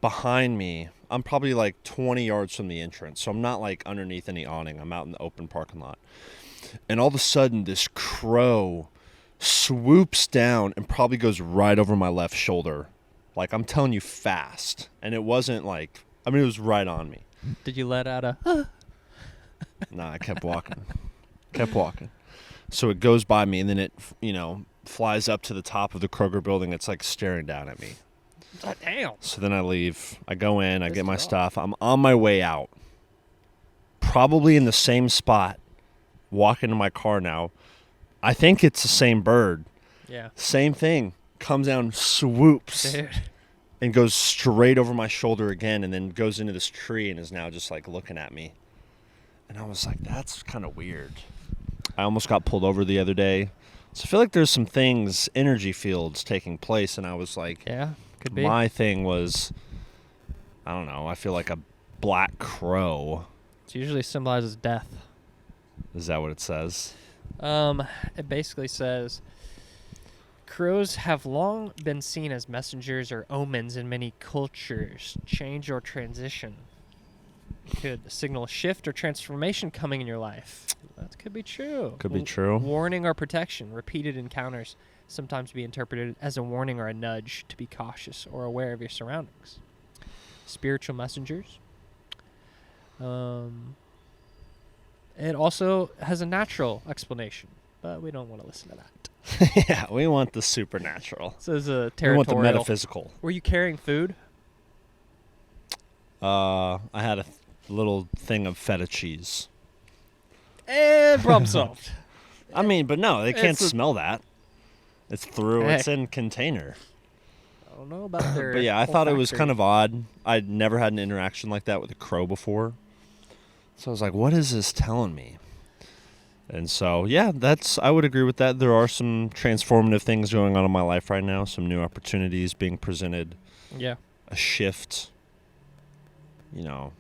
behind me, I'm probably 20 yards from the entrance. So I'm not underneath any awning. I'm out in the open parking lot. And all of a sudden, this crow swoops down and probably goes right over my left shoulder. I'm telling you, fast. And it wasn't it was right on me. Did you let out a... Nah, I kept walking. So it goes by me, and then it, flies up to the top of the Kroger building. It's staring down at me. Oh, damn. So then I leave. I go in. I get my stuff. I'm on my way out. Probably in the same spot. Walking to my car now. I think it's the same bird. Yeah. Same thing. Comes down, swoops, Dude. and goes straight over my shoulder again, and then goes into this tree and is now just looking at me. And I was like, that's kind of weird. I almost got pulled over the other day. So I feel like there's some things, energy fields taking place, and I was like, Yeah, could be. my thing was, I don't know, I feel like a black crow. It usually symbolizes death. Is that what it says? It basically says, crows have long been seen as messengers or omens in many cultures. Change or transition could signal a shift or transformation coming in your life. That could be true. Could be true. Warning or protection. Repeated encounters sometimes be interpreted as a warning or a nudge to be cautious or aware of your surroundings. Spiritual messengers. It also has a natural explanation, but we don't want to listen to that. Yeah, we want the supernatural. So there's a We territorial. want the metaphysical. Were you carrying food? I had a little thing of feta cheese. And problem solved. I mean, but no, they can't It's a- smell that. It's through. Hey. It's in container. I don't know about their. But yeah, I thought it was kind olfactory. of odd. I'd never had an interaction like that with a crow before. So I was like, what is this telling me? And so, yeah, I would agree with that. There are some transformative things going on in my life right now, some new opportunities being presented, Yeah. a shift. You know,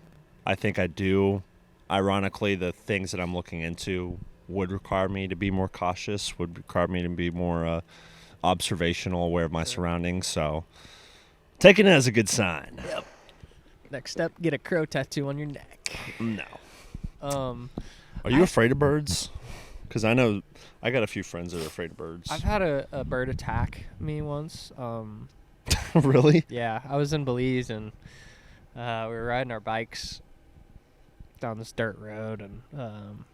I think I do. Ironically, the things that I'm looking into would require me to be more cautious, would require me to be more observational, aware of my surroundings. So, taking it as a good sign. Yep. Next step, get a crow tattoo on your neck. No. Are Are you afraid of birds? Because I know I got a few friends that are afraid of birds. I've had a bird attack me once. Really? Yeah, I was in Belize and we were riding our bikes down this dirt road, and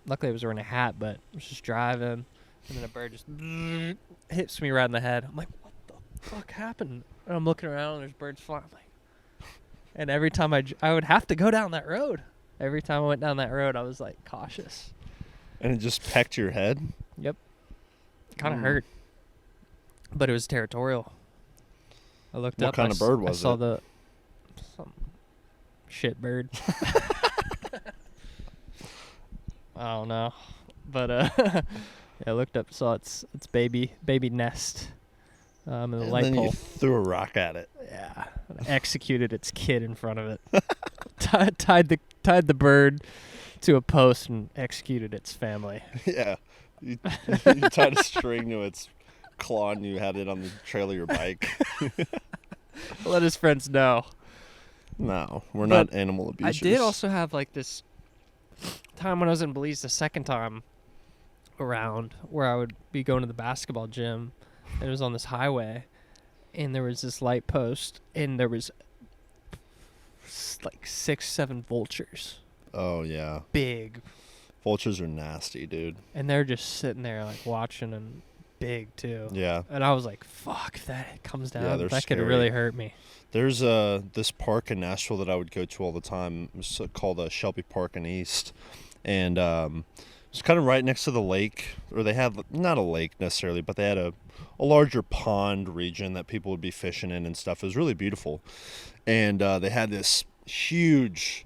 luckily I was wearing a hat, but I was just driving, and then a bird just hits me right in the head. I'm like, what the fuck happened? And I'm looking around, and there's birds flying. I'm like, and every time I would have to go down that road. Every time I went down that road, I was like cautious. And it just pecked your head? Yep. Kind of hurt. But it was territorial. I looked What up. kind of bird I was saw it? some shit bird. I don't know. But yeah, I looked up, saw its baby nest in the And light then pole. you threw a rock at it. Yeah. And executed its kid in front of it. tied the bird to a post and executed its family. Yeah. You tied a string to its claw and you had it on the trail of your bike. Let his friends know. No, we're But not animal abusers. I did also have like this time when I was in Belize the second time around where I would be going to the basketball gym. And it was on this highway, and there was this light post, and there was like 6-7 vultures. Oh, yeah. Big. Vultures are nasty, dude. And they're just sitting there like watching, and big too. Yeah. And I was like, fuck, if that comes down, Yeah, they're that could scary. really hurt me. There's this park in Nashville that I would go to all the time. It's called Shelby Park in East. And it's kind of right next to the lake. Or they had, not a lake necessarily, but they had a larger pond region that people would be fishing in and stuff. It was really beautiful. And they had this huge,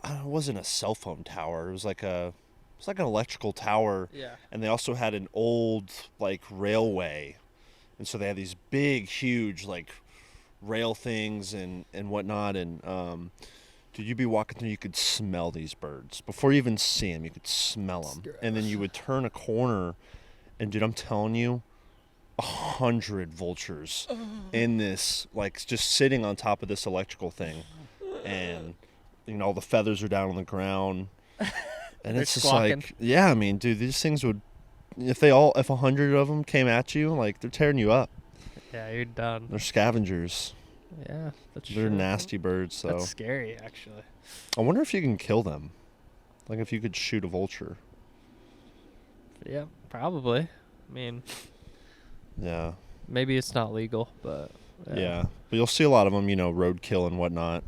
it wasn't a cell phone tower. It was like an electrical tower. Yeah. And they also had an old, like, railway. And so they had these big, huge, like, rail things and whatnot. And, dude, you'd be walking through, you could smell these birds. Before you even see them, you could smell them. And then you would turn a corner, and, dude, I'm telling you, 100 vultures in this, like, just sitting on top of this electrical thing. And, you know, all the feathers are down on the ground. And it's just squawking. like, yeah, I mean, dude, these things would, if 100 of them came at you, like, they're tearing you up. Yeah, you're done. They're scavengers. Yeah, that's They're true. nasty birds, so. That's scary, actually. I wonder if you can kill them. Like, if you could shoot a vulture. Yeah, probably. I mean, Yeah. maybe it's not legal, but Yeah. But you'll see a lot of them, you know, roadkill and whatnot.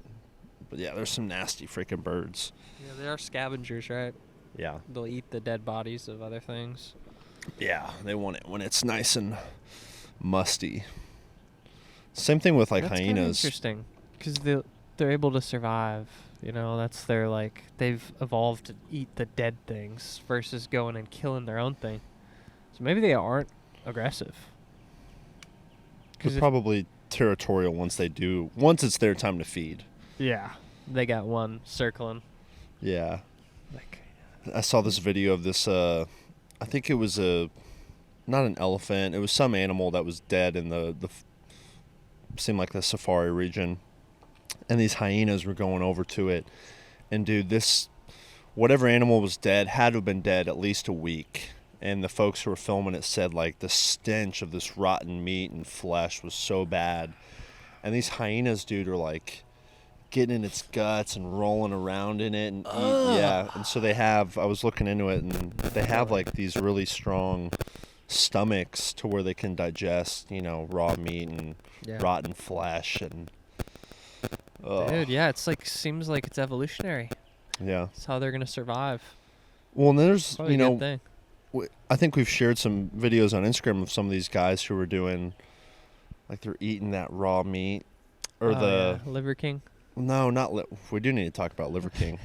But yeah, there's some nasty freaking birds. Yeah, they are scavengers, right? Yeah. They'll eat the dead bodies of other things. Yeah, they want it when it's nice and musty. Same thing with, like, That's kinda hyenas. interesting, because they're able to survive. You know, that's their, like, they've evolved to eat the dead things versus going and killing their own thing. So maybe they aren't aggressive. They're probably territorial once it's their time to feed. Yeah, they got one circling. Yeah. Like, I saw this video of this, I think it was not an elephant, it was some animal that was dead in seemed like the safari region. And these hyenas were going over to it. And dude, whatever animal was dead had to have been dead at least a week. And the folks who were filming it said, like, the stench of this rotten meat and flesh was so bad. And these hyenas, dude, are, like, getting in its guts and rolling around in it. And yeah, and so they have, I was looking into it, and they have, like, these really strong stomachs to where they can digest, you know, raw meat and rotten flesh. And dude, yeah, it's like, seems like it's evolutionary. Yeah. It's how they're going to survive. Well, and there's, Probably you a know, good thing. I think we've shared some videos on Instagram of some of these guys who were doing, like, they're eating that raw meat, or Liver King. No, not we do need to talk about Liver King.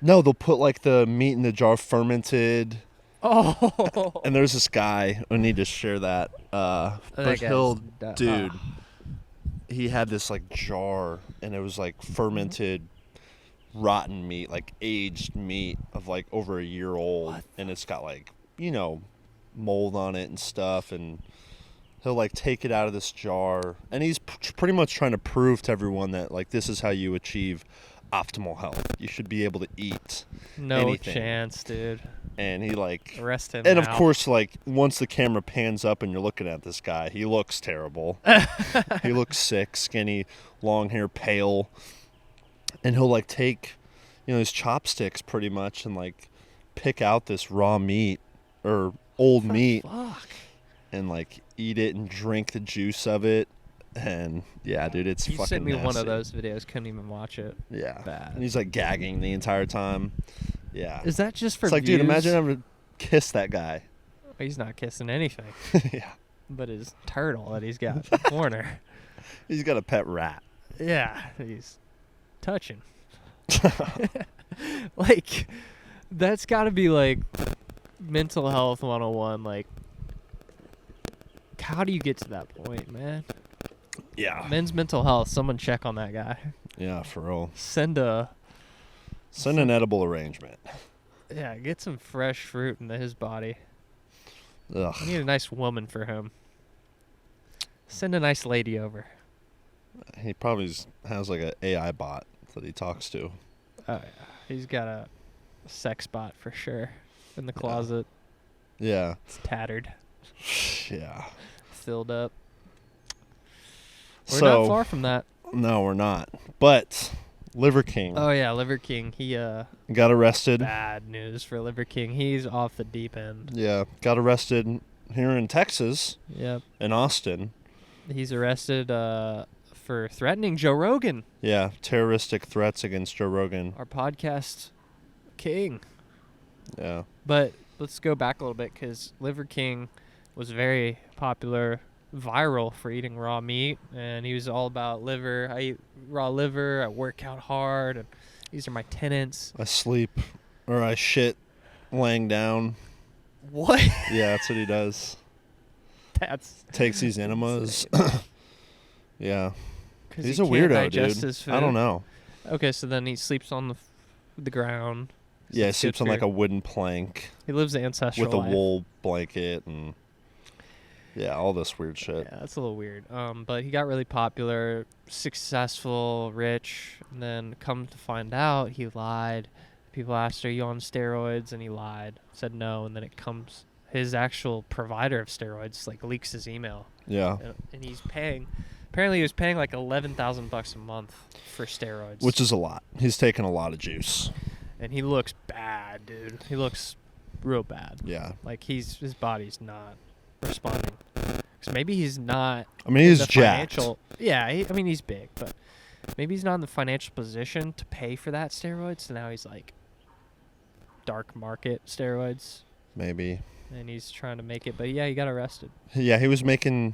No, they'll put, like, the meat in the jar, fermented. Oh, And there's this guy. I need to share that. But he'll, dude, he had this, like, jar, and it was, like, fermented. Rotten meat, like aged meat of, like, over a year old, and it's got, like, you know, mold on it and stuff, and he'll, like, take it out of this jar, and he's pretty much trying to prove to everyone that, like, this is how you achieve optimal health. You should be able to eat anything. Chance, dude. And he, like, arrest him and now. of course, like, once the camera pans up and you're looking at this guy, he looks terrible. He looks sick, skinny, long hair, pale. And he'll, like, take, you know, his chopsticks pretty much and, like, pick out this raw meat or old meat and, like, eat it and drink the juice of it. And yeah, dude, it's you fucking sent me nasty. one of those videos, couldn't even watch it. Yeah. Bad. And he's, like, gagging the entire time. Yeah. Is that just for It's like, views? dude, imagine having to kiss that guy. He's not kissing anything. Yeah. But his turtle that he's got in the corner. He's got a pet rat. Yeah, he's touching. Like, that's got to be, like, mental health 101. Like, how do you get to that point, man? Yeah. Men's mental health. Someone check on that guy. Yeah, for real. Send an edible arrangement. Yeah, get some fresh fruit into his body. Ugh. I need a nice woman for him. Send a nice lady over. He probably has, like, an AI bot that he talks to. Oh, yeah. He's got a sex bot for sure in the closet. Yeah. It's tattered. Yeah. Filled up. We're not far from that. No, we're not. But Liver King. Oh, yeah, Liver King. He got arrested. Bad news for Liver King. He's off the deep end. Yeah, got arrested here in Texas. Yep. In Austin. He's arrested for threatening Joe Rogan. Yeah, terroristic threats against Joe Rogan. Our podcast king. Yeah. But let's go back a little bit, because Liver King was very popular, viral for eating raw meat, and he was all about liver. I eat raw liver, I work out hard, and these are my tenants. I sleep, or I shit laying down. What? Yeah, that's what he does. Takes these enemas. Yeah. He's a weirdo, dude. I don't know. Okay, so then he sleeps on the ground. Yeah, he sleeps on, like, a wooden plank. He lives the ancestral with a life. wool blanket and all this weird shit. Yeah, that's a little weird. But he got really popular, successful, rich, and then come to find out he lied. People asked, "Are you on steroids?" And he lied, said no, and then it comes his actual provider of steroids, like, leaks his email. Yeah. And he's paying. Apparently, he was paying like $11,000 a month for steroids, which is a lot. He's taking a lot of juice. And he looks bad, dude. He looks real bad. Yeah. Like, his body's not responding. Because maybe he's not. I mean, he's jacked. Yeah, he's big, but maybe he's not in the financial position to pay for that steroids. So now he's like dark market steroids. Maybe. And he's trying to make it, but yeah, he got arrested. Yeah, he was making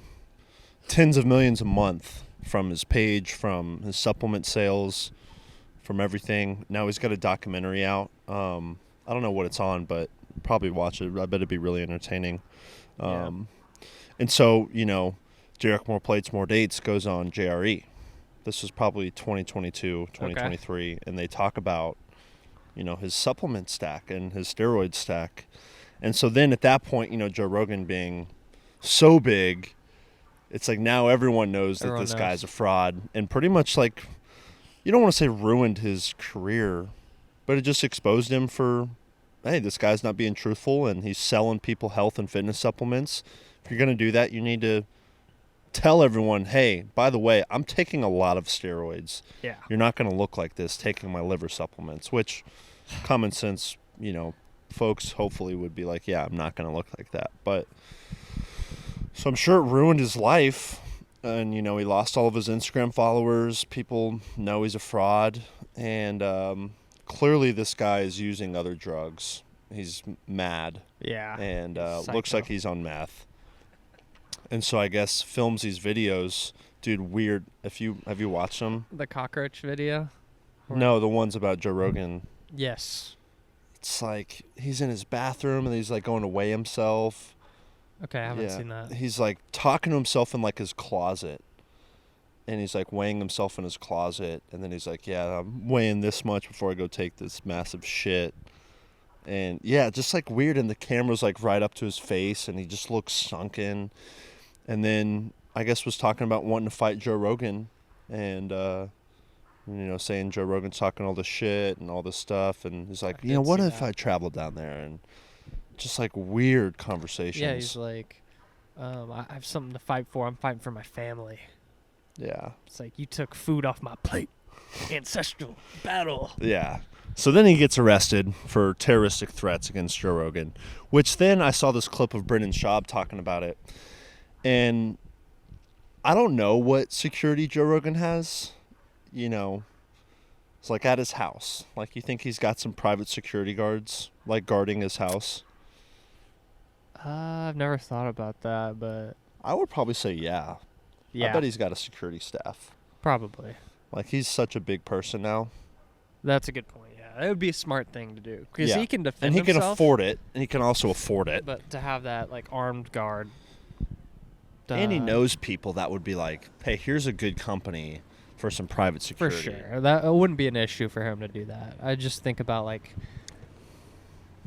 tens of millions a month from his page, from his supplement sales, from everything. Now he's got a documentary out. I don't know what it's on, but probably watch it. I bet it'd be really entertaining. And so, you know, Derek More Plates, More Dates goes on JRE. This was probably 2022, 2023. Okay. And they talk about, you know, his supplement stack and his steroid stack. And so then at that point, you know, Joe Rogan being so big, it's like now everyone knows that this guy's a fraud, and pretty much, like, you don't want to say ruined his career, but it just exposed him for hey, this guy's not being truthful and he's selling people health and fitness supplements. If you're going to do that, you need to tell everyone, hey, by the way, I'm taking a lot of steroids. Yeah. You're not going to look like this taking my liver supplements, which common sense, folks hopefully would be like, yeah, I'm not going to look like that. But so I'm sure it ruined his life. And, he lost all of his Instagram followers. People know he's a fraud. And clearly this guy is using other drugs. He's mad. Yeah. And looks like he's on meth. And so I guess films these videos. Dude, weird. Have you watched them? The cockroach video? No, the ones about Joe Rogan. Yes. It's like he's in his bathroom and he's like going to weigh himself. Okay, I haven't seen that. He's like talking to himself in like his closet. And he's like weighing himself in his closet. And then he's like, yeah, I'm weighing this much before I go take this massive shit. And yeah, just like weird. And the camera's like right up to his face and he just looks sunken. And then I guess was talking about wanting to fight Joe Rogan. And, saying Joe Rogan's talking all this shit and all this stuff. And he's like, what if I traveled down there? And just like weird conversations. Yeah, he's like, I have something to fight for. I'm fighting for my family. Yeah. It's like, you took food off my plate. Ancestral battle. Yeah. So then he gets arrested for terroristic threats against Joe Rogan, which then I saw this clip of Brendan Schaub talking about it. And I don't know what security Joe Rogan has. It's like at his house. Like, you think he's got some private security guards, like, guarding his house? I've never thought about that, but... I would probably say yeah. Yeah. I bet he's got a security staff. Probably. Like, he's such a big person now. That's a good point, yeah. That would be a smart thing to do. Because he can defend himself. And he himself, can afford it, and he can also afford it. But to have that, like, armed guard... And he knows people that would be like, hey, here's a good company for some private security. For sure. That wouldn't be an issue for him to do that. I just think about, like...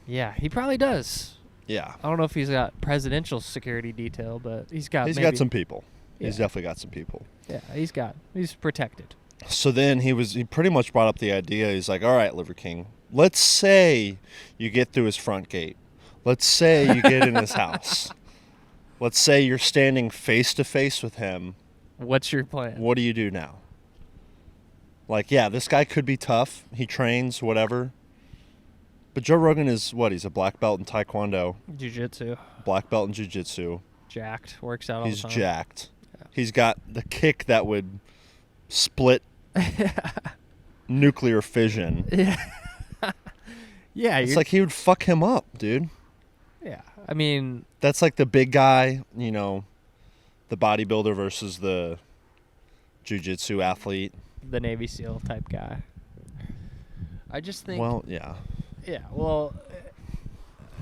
Yeah, he probably does. Yeah. I don't know if he's got presidential security detail, but he's got got some people. Yeah. He's definitely got some people. Yeah, he's protected. So then he pretty much brought up the idea. He's like, all right, Liver King, let's say you get through his front gate. Let's say you get in his house. Let's say you're standing face to face with him. What's your plan? What do you do now? Like, yeah, this guy could be tough. He trains, whatever. But Joe Rogan is what? He's a black belt in Taekwondo. Jiu-jitsu. Black belt in Jiu-Jitsu. Jacked. Works out all the time. He's jacked. Yeah. He's got the kick that would split nuclear fission. Yeah. Yeah. It's like he would fuck him up, dude. Yeah. I mean... That's like the big guy, the bodybuilder versus the jiu-jitsu athlete. The Navy SEAL type guy. I just think... Well, yeah. Yeah, well,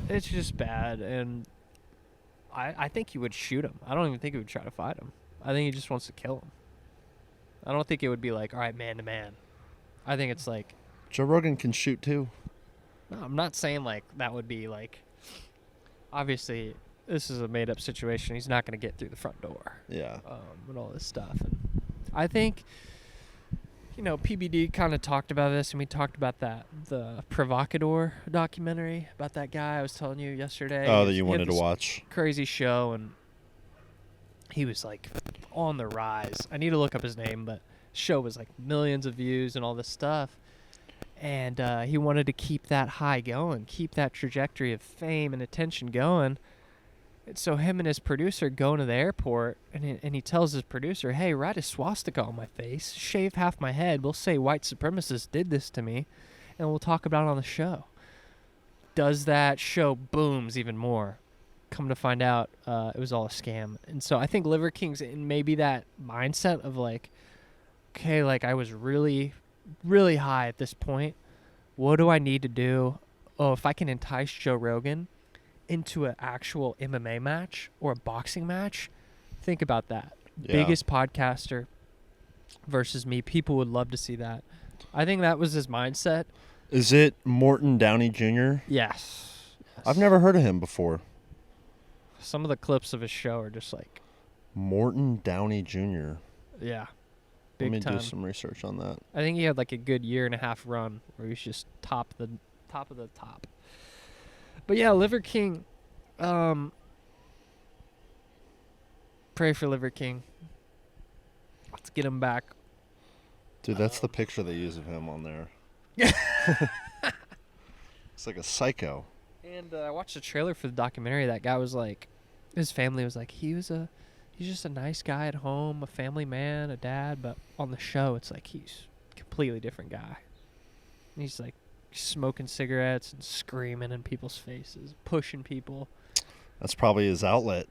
it's just bad, and I think he would shoot him. I don't even think he would try to fight him. I think he just wants to kill him. I don't think it would be like, all right, man to man. I think it's like... Joe Rogan can shoot, too. No, I'm not saying, like, that would be, like... Obviously, this is a made-up situation. He's not going to get through the front door. Yeah. And all this stuff. And I think, PBD kind of talked about this, and we talked about the Provocative documentary about that guy I was telling you yesterday. Oh, that you wanted to watch. Crazy show, and he was, like, on the rise. I need to look up his name, but show was, like, millions of views and all this stuff. And he wanted to keep that high going, keep that trajectory of fame and attention going. And so him and his producer go into the airport, and he tells his producer, hey, write a swastika on my face, shave half my head. We'll say white supremacists did this to me, and we'll talk about it on the show. Does that show booms even more? Come to find out, it was all a scam. And so I think Liver King's in maybe that mindset of like, okay, like I was really... really high at this point. What do I need to do? Oh, if I can entice Joe Rogan into an actual MMA match or a boxing match, think about that. Yeah. Biggest podcaster versus me. People would love to see that. I think that was his mindset. Is it Morton Downey Jr.? Yes. I've never heard of him before. Some of the clips of his show are just like... Morton Downey Jr. Yeah. Let me do some research on that. I think he had like a good 1.5 year run where he was just top of the top. But yeah, Liver King. Pray for Liver King. Let's get him back. Dude, that's the picture they use of him on there. It's like a psycho. And I watched the trailer for the documentary. That guy was like, his family was like, he's just a nice guy at home, a family man, a dad. But on the show, it's like he's a completely different guy. And he's like smoking cigarettes and screaming in people's faces, pushing people. That's probably his outlet.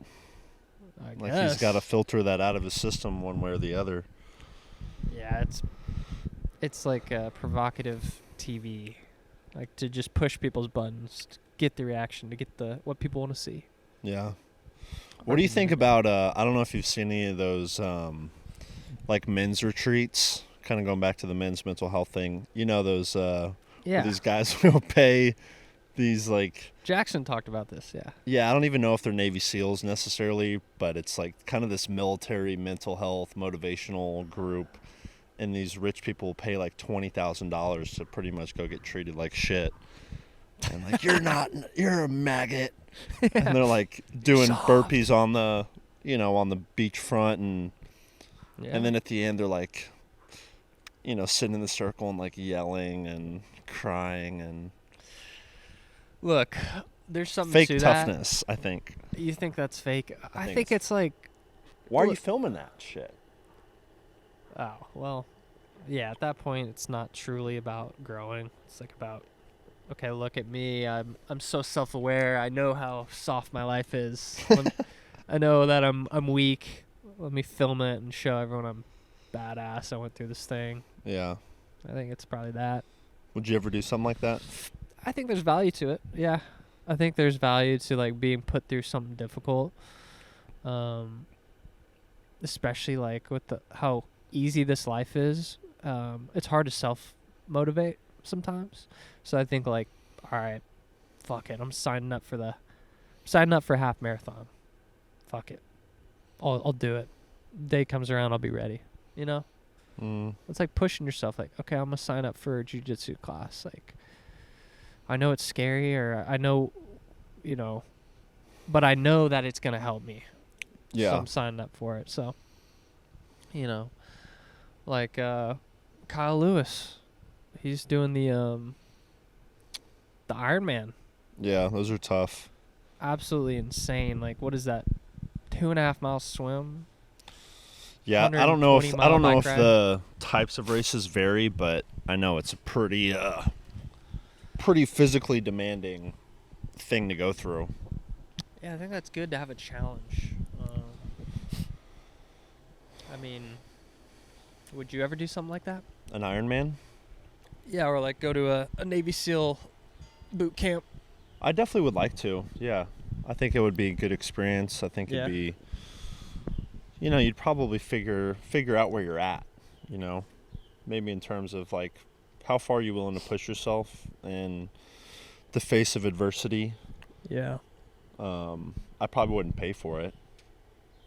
I Like guess. he's got to filter that out of his system one way or the other. Yeah, it's like provocative TV, like to just push people's buttons, to get the reaction, to get what people want to see. Yeah. What do you think about, I don't know if you've seen any of those, like men's retreats, kind of going back to the men's mental health thing. You know, those, where these guys will pay these, like... Jackson talked about this, yeah. Yeah, I don't even know if they're Navy SEALs necessarily, but it's like kind of this military mental health motivational group. And these rich people will pay like $20,000 to pretty much go get treated like shit. And like, you're a maggot. Yeah. And they're like doing burpees on the, on the beachfront. And then at the end, they're like, sitting in the circle and like yelling and crying and. Look, there's something fake to toughness, I think. You think that's fake? I think it's like. Why are you filming that shit? Oh, well, yeah, at that point, it's not truly about growing. It's like about, okay, look at me. I'm so self-aware. I know how soft my life is. I know that I'm weak. Let me film it and show everyone I'm badass. I went through this thing. Yeah. I think it's probably that. Would you ever do something like that? I think there's value to it. Yeah. I think there's value to like being put through something difficult. Especially like with how easy this life is. It's hard to self-motivate sometimes. So I think like, all right, fuck it. I'm signing up for half marathon. Fuck it. I'll do it. Day comes around, I'll be ready. It's like pushing yourself. Like, okay, I'm gonna sign up for a jiu-jitsu class. Like, I know it's scary, or I know, but I know that it's gonna help me. Yeah. So I'm signing up for it. So, like Kyle Lewis, he's doing the Ironman. Yeah, those are tough. Absolutely insane. Like, what is that? 2.5 mile swim. Yeah, I don't know if the types of races vary, but I know it's a pretty physically demanding thing to go through. Yeah, I think that's good to have a challenge. I mean, would you ever do something like that? An Ironman? Yeah, or like go to a Navy SEAL boot camp. I definitely would like to. Yeah, I think it would be a good experience. I think it'd be, you'd probably figure out where you're at. Maybe in terms of like how far are you willing to push yourself in the face of adversity. Yeah. I probably wouldn't pay for it.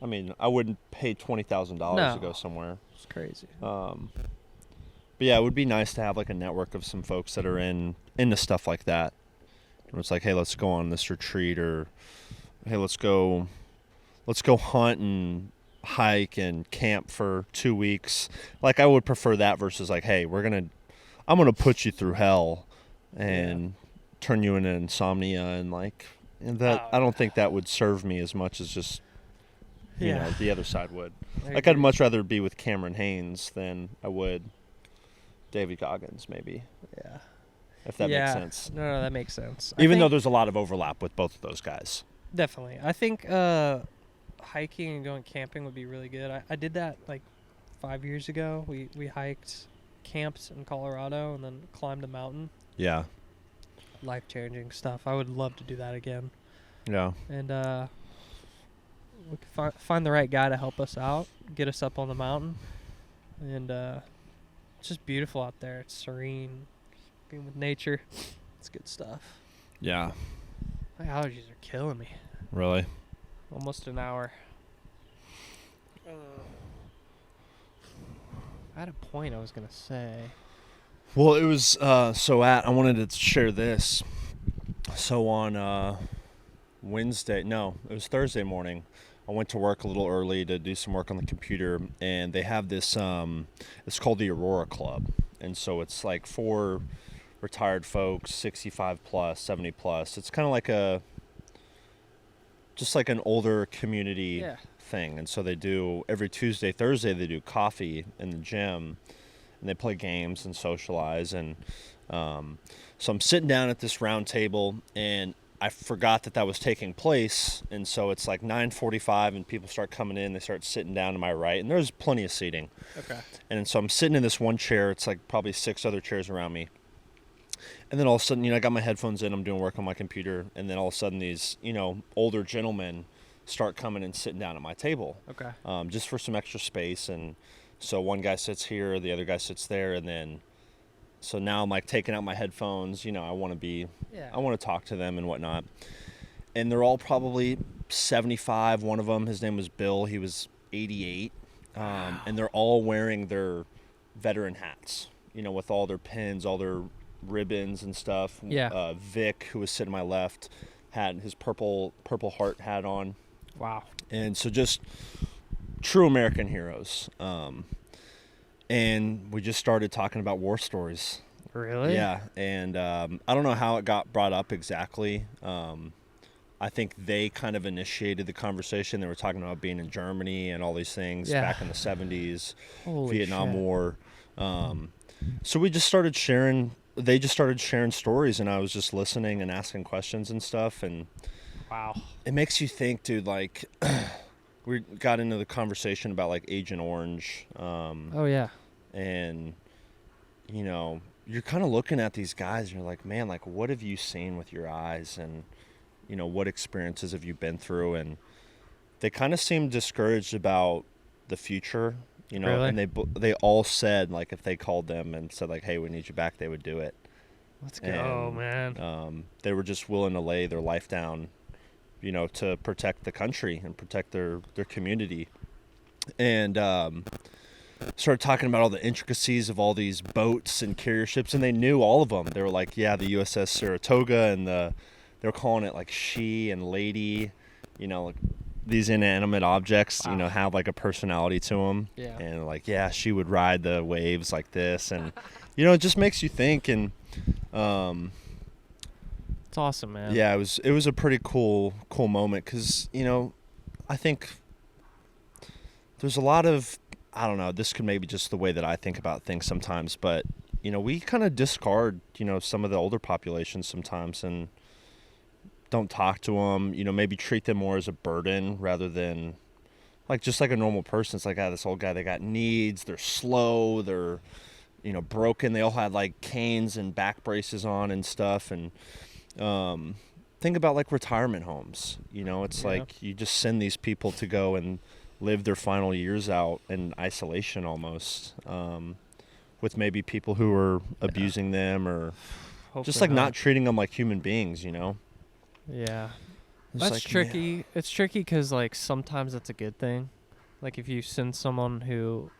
I mean, I wouldn't pay $20,000 to go somewhere. It's crazy. But yeah, it would be nice to have like a network of some folks that are into stuff like that. And it's like, hey, let's go on this retreat, or hey, let's go hunt and hike and camp for 2 weeks. Like, I would prefer that versus like, hey, I'm gonna put you through hell and turn you into insomnia and like. And that I don't think that would serve me as much as just the other side would. Like, I'd much rather be with Cameron Haynes than I would David Goggins, maybe. Yeah. If that makes sense. No, that makes sense. Even though there's a lot of overlap with both of those guys. Definitely. I think hiking and going camping would be really good. I did that like 5 years ago. We hiked, camped in Colorado, and then climbed a mountain. Yeah. Life-changing stuff. I would love to do that again. Yeah. And we could find the right guy to help us out, get us up on the mountain. And it's just beautiful out there. It's serene. Being with nature. It's good stuff. Yeah. My allergies are killing me. Really? Almost an hour. I had a point I was going to say. Well, it was, I wanted to share this. So on Wednesday, no, it was Thursday morning, I went to work a little early to do some work on the computer, and they have this, it's called the Aurora Club. And so it's like for retired folks, 65 plus, 70 plus. It's kind of like just like an older community thing. And so they do every Tuesday, Thursday, they do coffee in the gym, and they play games and socialize. And so I'm sitting down at this round table, and I forgot that was taking place. And so it's like 9:45, and people start coming in. They start sitting down to my right, and there's plenty of seating. Okay. And so I'm sitting in this one chair. It's like probably 6 other chairs around me. And then all of a sudden, I got my headphones in. I'm doing work on my computer. And then all of a sudden, these, older gentlemen start coming and sitting down at my table. Okay. Just for some extra space. And so one guy sits here, the other guy sits there, and then so now I'm like taking out my headphones. I want to talk to them and whatnot. And they're all probably 75. One of them, his name was Bill. He was 88. Wow. And they're all wearing their veteran hats, with all their pins, all their ribbons and stuff. Yeah. Vic, who was sitting to my left, had his purple heart hat on. Wow. And so just true American heroes. And we just started talking about war stories. Really? Yeah. And I don't know how it got brought up exactly. I think they kind of initiated the conversation. They were talking about being in Germany and all these things back in the 70s, Holy Vietnam shit. War. So we just started sharing. They just started sharing stories, and I was just listening and asking questions and stuff. And wow, it makes you think, dude. Like, we got into the conversation about like Agent Orange. Oh yeah. And you're kind of looking at these guys, and you're like, man, like, what have you seen with your eyes, and what experiences have you been through? And they kind of seemed discouraged about the future. Really? And they all said, like, if they called them and said, like, hey, we need you back, they would do it. Let's go, man. They were just willing to lay their life down, to protect the country and protect their community. And started talking about all the intricacies of all these boats and carrier ships, and they knew all of them. They were like, yeah, the USS Saratoga, and they were calling it like she and lady, like these inanimate objects, wow. Have like a personality to them. Yeah. And like, yeah, she would ride the waves like this. And, it just makes you think. And, it's awesome, man. Yeah, it was a pretty cool moment. 'Cause, I think there's a lot of, I don't know, this could maybe just the way that I think about things sometimes, but, we kind of discard, some of the older populations sometimes, and don't talk to them, maybe treat them more as a burden rather than like just like a normal person. It's like, this old guy, they got needs, they're slow, they're, broken. They all had like canes and back braces on and stuff. And think about like retirement homes. It's like you just send these people to go and live their final years out in isolation almost, with maybe people who are abusing them or Hopefully just like not treating them like human beings, Yeah. It's That's like, tricky. yeah. It's tricky because, like, sometimes that's a good thing. Like, if you send someone who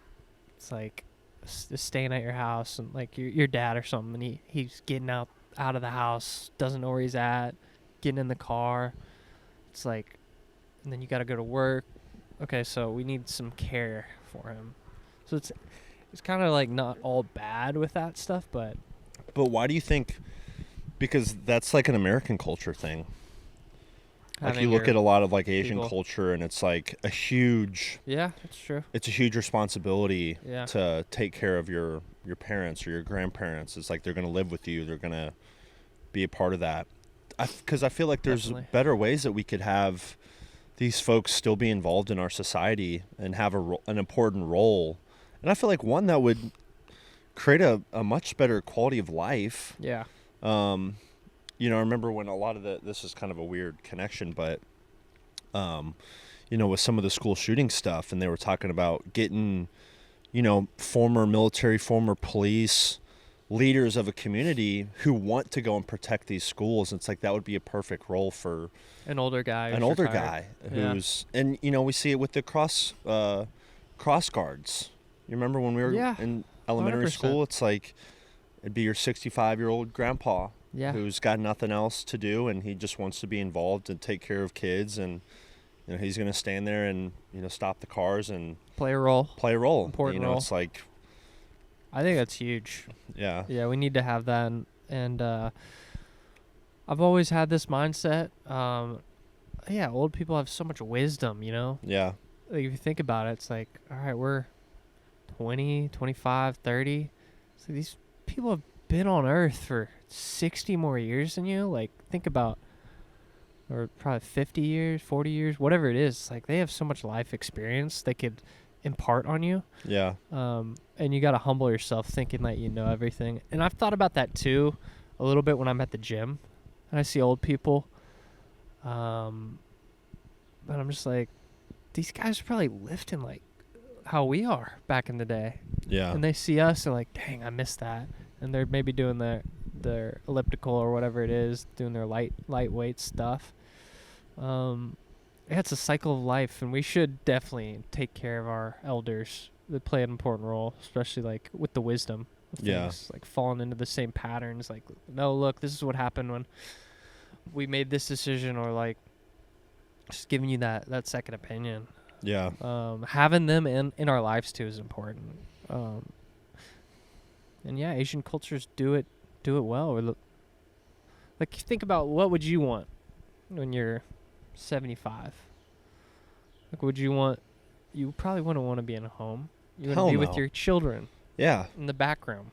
it's like is staying at your house, and like your dad or something, and he's getting out of the house, doesn't know where he's at, getting in the car. It's like, and then you got to go to work. Okay, so we need some care for him. So it's kind of like not all bad with that stuff, but why do you think? Because that's like an American culture thing. Like you look at a lot of like Asian culture, and it's like a huge. Yeah, that's true. It's a huge responsibility Yeah. to take care of your parents or your grandparents. It's like they're going to live with you. They're going to be a part of that. Because I feel like there's Definitely. better ways that we could have these folks still be involved in our society and have an important role. And I feel like one that would create a much better quality of life. Yeah. I remember when a lot of this is kind of a weird connection, but, with some of the school shooting stuff, and they were talking about getting, former military, former police, leaders of a community who want to go and protect these schools. And it's like that would be a perfect role for An older guy. who's, and, we see it with the cross guards. You remember when we were in elementary 100%. school? It's like, it'd be your 65-year-old grandpa, Yeah. who's got nothing else to do, and he just wants to be involved and take care of kids, and he's going to stand there and stop the cars and Play a role. Important role. It's like, I think that's huge. yeah, we need to have that, and I've always had this mindset. Old people have so much wisdom, yeah, like if you think about it, it's like, all right, we're 20, 25, 30, so these people have been on earth for 60 more years than you. Like, think about, or probably 50 years, 40 years, whatever it is. Like, they have so much life experience they could impart on you. yeah, And you got to humble yourself thinking that you know everything. And I've thought about that too a little bit when I'm at the gym and I see old people. But I'm just like, these guys are probably lifting like how we are back in the day. yeah, And they see us and like, dang, I missed that. And they're maybe doing their elliptical or whatever it is, doing their lightweight stuff. It's a cycle of life, and we should definitely take care of our elders that play an important role, especially like with the wisdom of things, like falling into the same patterns. Like, no, look, this is what happened when we made this decision, or like just giving you that second opinion. yeah, Having them in our lives too is important. And yeah, Asian cultures do it well. Or like, think about, what would you want when you're 75? Like, would you want? You probably wouldn't want to be in a home. You want to be with your children. Yeah, In the background,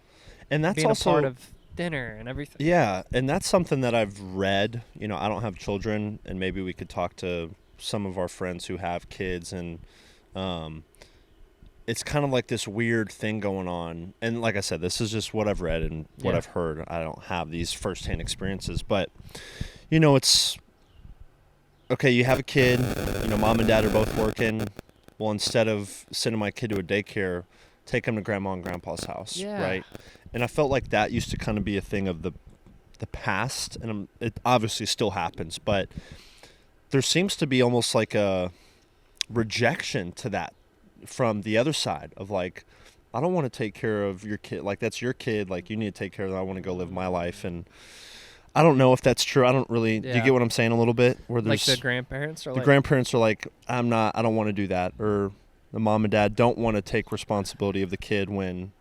and that's being also a part of dinner and everything. Yeah, and that's something that I've read. I don't have children, and maybe we could talk to some of our friends who have kids, and it's kind of like this weird thing going on. And like I said, this is just what I've read and what I've heard. I don't have these firsthand experiences, but it's okay. You have a kid, mom and dad are both working. Well, instead of sending my kid to a daycare, take him to grandma and grandpa's house, right? And I felt like that used to kind of be a thing of the past, and it obviously still happens, but there seems to be almost like a rejection to that from the other side of like, I don't want to take care of your kid. Like, that's your kid. Like, you need to take care of them. I want to go live my life. And I don't know if that's true. I don't really, do you get what I'm saying a little bit? Where there's like the grandparents are grandparents are like, I don't want to do that. Or the mom and dad don't want to take responsibility of the kid when,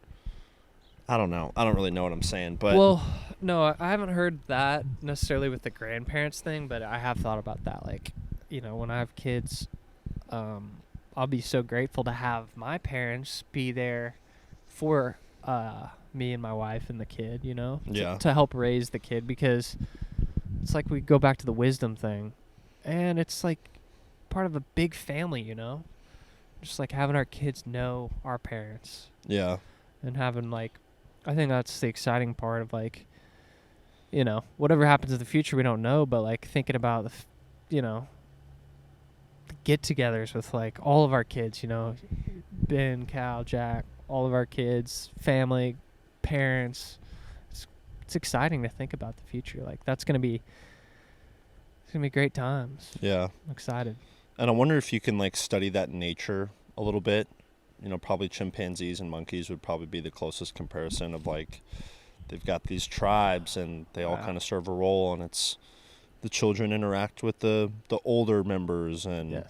I don't know. I don't really know what I'm saying, but. Well, no, I haven't heard that necessarily with the grandparents thing, but I have thought about that. Like, when I have kids, I'll be so grateful to have my parents be there for me and my wife and the kid, to help raise the kid, because it's like we go back to the wisdom thing, and it's like part of a big family, just like having our kids know our parents. Yeah. And having like, I think that's the exciting part of like, whatever happens in the future, we don't know, but like thinking about the get-togethers with like all of our kids, Ben, Cal, Jack, all of our kids, family, parents. It's exciting to think about the future. Like, it's gonna be great times. Yeah, I'm excited. And I wonder if you can like study that nature a little bit. Probably chimpanzees and monkeys would probably be the closest comparison of like, they've got these tribes and they all kind of serve a role, and it's the children interact with the older members, and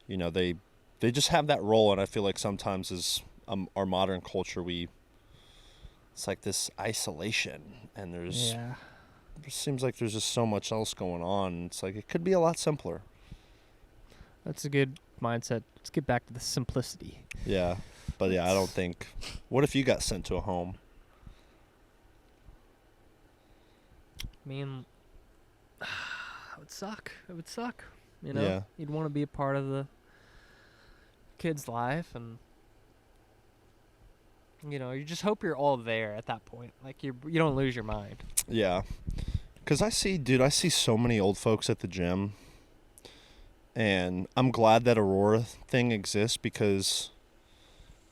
they just have that role. And I feel like sometimes as our modern culture, it's like this isolation, and it seems like there's just so much else going on. It's like it could be a lot simpler. That's a good mindset. Let's get back to the simplicity. Yeah, but I don't think. What if you got sent to a home? I mean, it would suck. It would suck. Yeah. You'd want to be a part of the kid's life, and you just hope you're all there at that point. Like, you don't lose your mind. Yeah, because I see so many old folks at the gym, and I'm glad that Aurora thing exists, because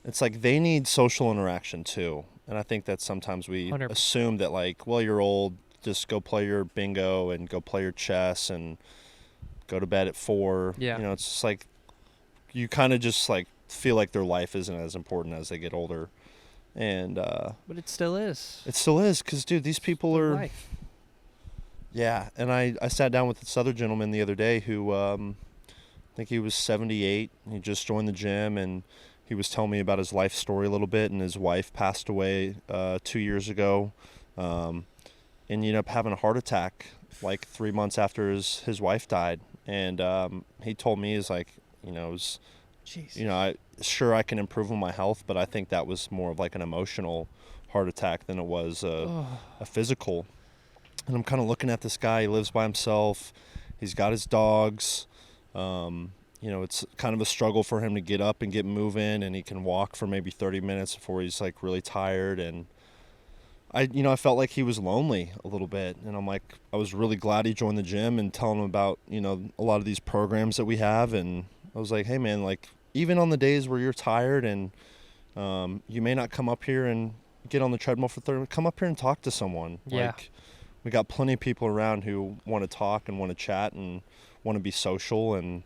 it's like they need social interaction too. And I think that sometimes we 100%. Assume that like, well, you're old, just go play your bingo and go play your chess and go to bed at 4. Yeah. It's just like, you kind of just like feel like their life isn't as important as they get older. And but it still is. It still is, because dude, these people are life. Yeah, and I sat down with this other gentleman the other day who I think he was 78. He just joined the gym, and he was telling me about his life story a little bit, and his wife passed away 2 years ago, and he ended up having a heart attack like 3 months after his wife died. And he told me, is like, it was, Jeez. I can improve on my health, but I think that was more of like an emotional heart attack than it was a physical. And I'm kind of looking at this guy. He lives by himself. He's got his dogs. It's kind of a struggle for him to get up and get moving, and he can walk for maybe 30 minutes before he's like really tired. And I felt like he was lonely a little bit. And I'm like, I was really glad he joined the gym and telling him about, a lot of these programs that we have. And I was like, hey man, like even on the days where you're tired and you may not come up here and get on the treadmill for 30 minutes, come up here and talk to someone. Yeah. Like, we got plenty of people around who want to talk and want to chat and want to be social. And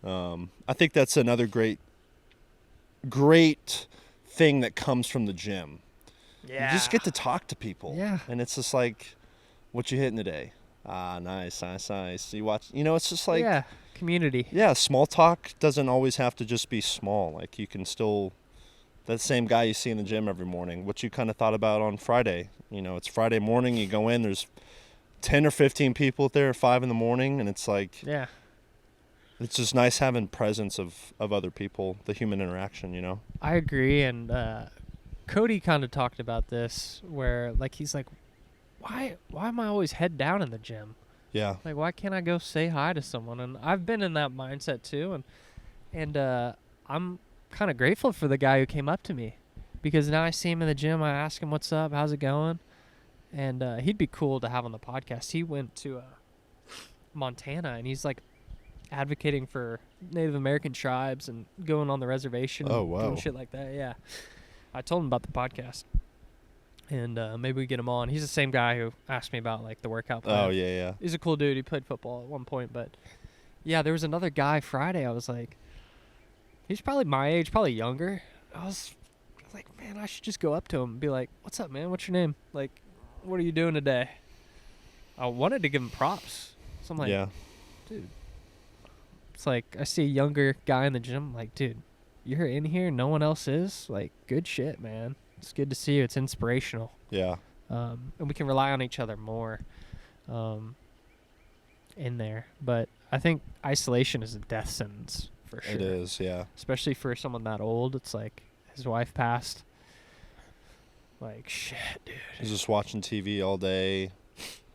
I think that's another great thing that comes from the gym. Yeah. You just get to talk to people. Yeah. And it's just like, what you hitting today? Nice. You watch, it's just like. Yeah, community. Yeah, small talk doesn't always have to just be small. Like, you can still, that same guy you see in the gym every morning, what you kind of thought about on Friday. It's Friday morning, you go in, there's 10 or 15 people there at 5 in the morning, and it's like, yeah, it's just nice having presence of other people, the human interaction, I agree. And Cody kind of talked about this where like he's like, why am I always head down in the gym? Yeah. Like, why can't I go say hi to someone? And I've been in that mindset too, and I'm kind of grateful for the guy who came up to me, because now I see him in the gym, I ask him what's up, how's it going, and he'd be cool to have on the podcast. He went to Montana, and he's like advocating for Native American tribes and going on the reservation. Oh, wow. Doing shit like that. Yeah, I told him about the podcast, and maybe we get him on. He's the same guy who asked me about like the workout plan. Oh, yeah. He's a cool dude. He played football at one point, but yeah, there was another guy Friday. I was like, he's probably my age, probably younger. I was like, man, I should just go up to him and be like, what's up, man? What's your name? Like, what are you doing today? I wanted to give him props. So I'm like, yeah. dude. It's like, I see a younger guy in the gym. I'm like, dude, you're in here, no one else is? Like, good shit, man. It's good to see you. It's inspirational. Yeah. And we can rely on each other more in there. But I think isolation is a death sentence for sure. It is, yeah. Especially for someone that old. It's like his wife passed. Like, shit, dude. He's just watching TV all day.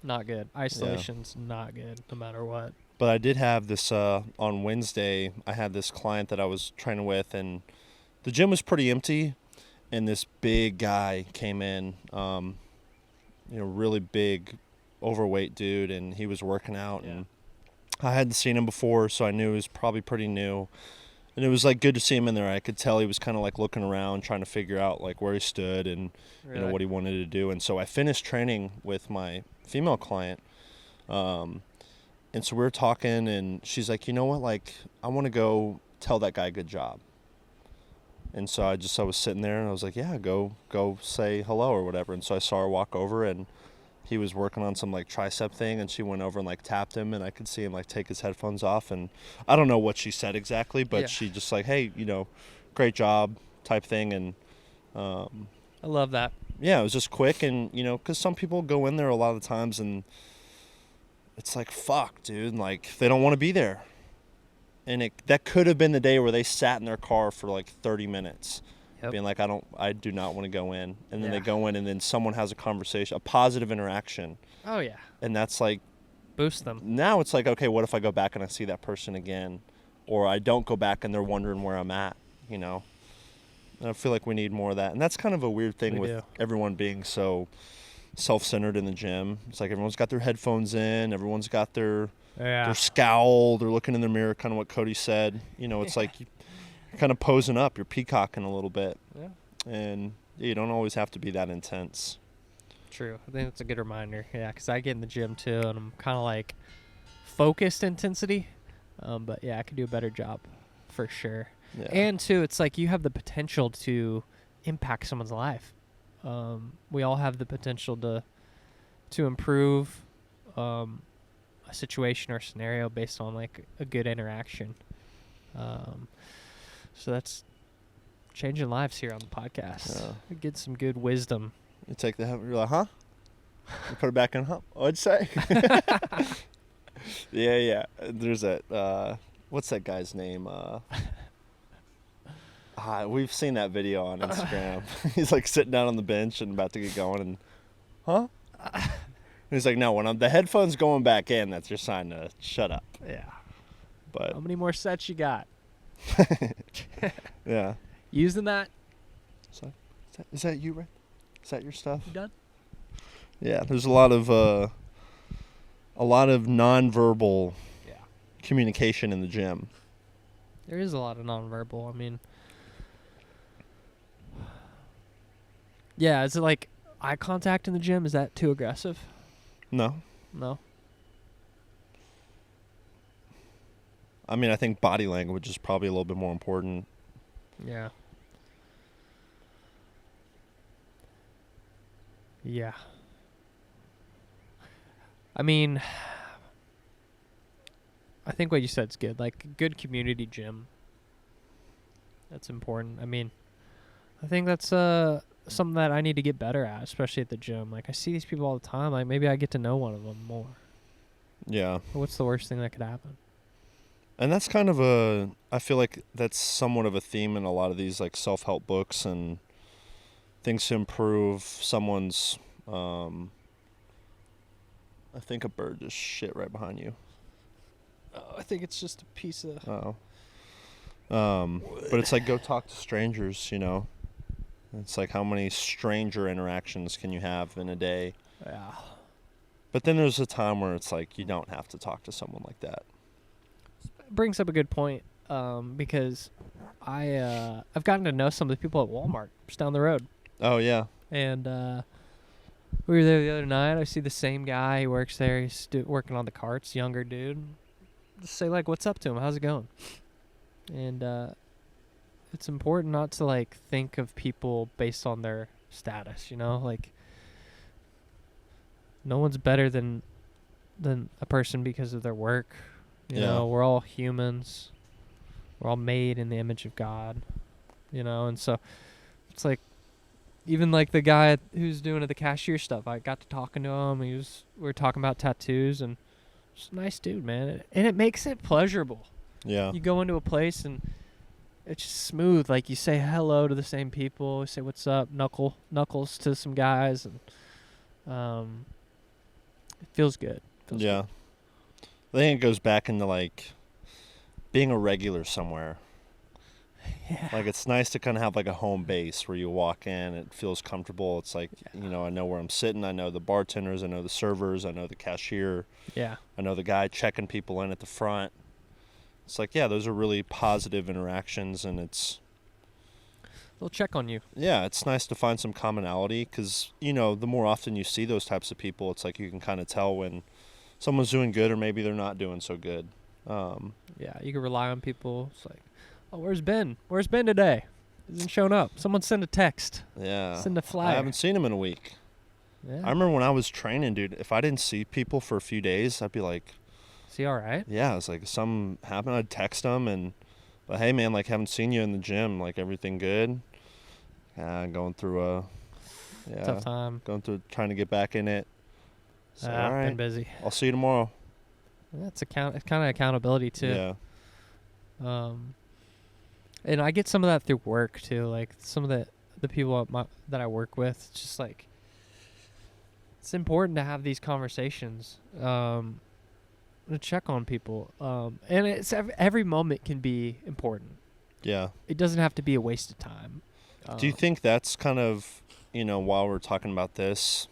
Not good. Isolation's not good, no matter what. But I did have this, on Wednesday, I had this client that I was training with, and the gym was pretty empty, and this big guy came in, really big, overweight dude, and he was working out, and I hadn't seen him before, so I knew he was probably pretty new. And it was like good to see him in there. I could tell he was kind of like looking around, trying to figure out like where he stood and what he wanted to do. And so I finished training with my female client, and so we were talking, and she's like, you know what, like I want to go tell that guy good job. And so I was sitting there, and I was like, yeah, go say hello or whatever. And so I saw her walk over, and he was working on some like tricep thing, and she went over and like tapped him, and I could see him like take his headphones off, and I don't know what she said exactly, but she just like, hey, great job type thing. And I love that. Yeah, it was just quick, and because some people go in there a lot of the times, and it's like, fuck, dude, like they don't want to be there. And that could have been the day where they sat in their car for like 30 minutes. Yep. Being like, I do not want to go in. And then they go in, and then someone has a conversation, a positive interaction. Oh, yeah. And that's like... boost them. Now it's like, okay, what if I go back and I see that person again? Or I don't go back and they're wondering where I'm at, And I feel like we need more of that. And that's kind of a weird thing with everyone being so self-centered in the gym. It's like everyone's got their headphones in. Everyone's got their scowl. They're looking in the mirror, kind of what Cody said. It's like... You're kind of posing up, you're peacocking a little bit. Yeah. And you don't always have to be that intense. True. I think that's a good reminder. Yeah, because I get in the gym too, and I'm kind of like focused intensity. But yeah, I could do a better job for sure. Yeah. And too, it's like you have the potential to impact someone's life. We all have the potential to improve a situation or scenario based on like a good interaction. So that's changing lives here on the podcast. Yeah. Get some good wisdom. You take the you're like, huh? You put it back in, huh? What'd you say? Yeah. There's that, what's that guy's name? We've seen that video on Instagram. He's like sitting down on the bench and about to get going and, huh? And he's like, no, when the headphones going back in, that's your sign to shut up. Yeah. But How many more sets you got? yeah. Using that? So, is that you, right? Is that your stuff? You done? Yeah, there's a lot of nonverbal communication in the gym. There is a lot of nonverbal. I mean, yeah, is it like eye contact in the gym? Is that too aggressive? No. I mean, I think body language is probably a little bit more important. Yeah. Yeah. I mean, I think what you said is good. Like, good community gym. That's important. I mean, I think that's something that I need to get better at, especially at the gym. Like, I see these people all the time. Like, maybe I get to know one of them more. Yeah. What's the worst thing that could happen? And that's kind of I feel like that's somewhat of a theme in a lot of these, like, self-help books and things to improve someone's, I think a bird just shit right behind you. Oh, I think it's just a piece of... Oh. But it's like, go talk to strangers, you know. It's like, how many stranger interactions can you have in a day? Yeah. But then there's a time where it's like, you don't have to talk to someone like that. It brings up a good point, because I've gotten to know some of the people at Walmart just down the road. Oh, yeah. And we were there the other night. I see the same guy. He works there. He's working on the carts, younger dude. Just say, like, what's up to him? How's it going? And it's important not to, like, think of people based on their status, you know? Like, no one's better than a person because of their work. You know, we're all humans. We're all made in the image of God, you know? And so it's like, even like the guy who's doing the cashier stuff, I got to talking to him. We were talking about tattoos, and just a nice dude, man. And it makes it pleasurable. Yeah. You go into a place and it's just smooth. Like, you say hello to the same people, you say what's up, knuckles to some guys, and it feels good. Yeah. I think it goes back into, like, being a regular somewhere. Yeah. Like, it's nice to kind of have, like, a home base where you walk in, it feels comfortable. It's like, you know, I know where I'm sitting. I know the bartenders. I know the servers. I know the cashier. Yeah. I know the guy checking people in at the front. It's like, yeah, those are really positive interactions, and it's... They'll check on you. Yeah, it's nice to find some commonality because, you know, the more often you see those types of people, it's like you can kind of tell when someone's doing good or maybe they're not doing so good. Yeah, you can rely on people. It's like, oh, where's Ben? Where's Ben today? He hasn't shown up. Someone send a text. Yeah. Send a flyer. I haven't seen him in a week. Yeah. I remember when I was training, dude, if I didn't see people for a few days, I'd be like... Is he all right? Yeah, it's like, if something happened, I'd text him but hey, man, like, haven't seen you in the gym. Like, everything good? Going through a... Yeah. Tough time. Trying to get back in it. So, all right. Been busy. I'll see you tomorrow. It's kind of accountability too. Yeah. And I get some of that through work too. Like, some of the people that I work with, it's just like, it's important to have these conversations, to check on people. And it's every moment can be important. Yeah. It doesn't have to be a waste of time. Do you think that's kind of, you know, while we're talking about this,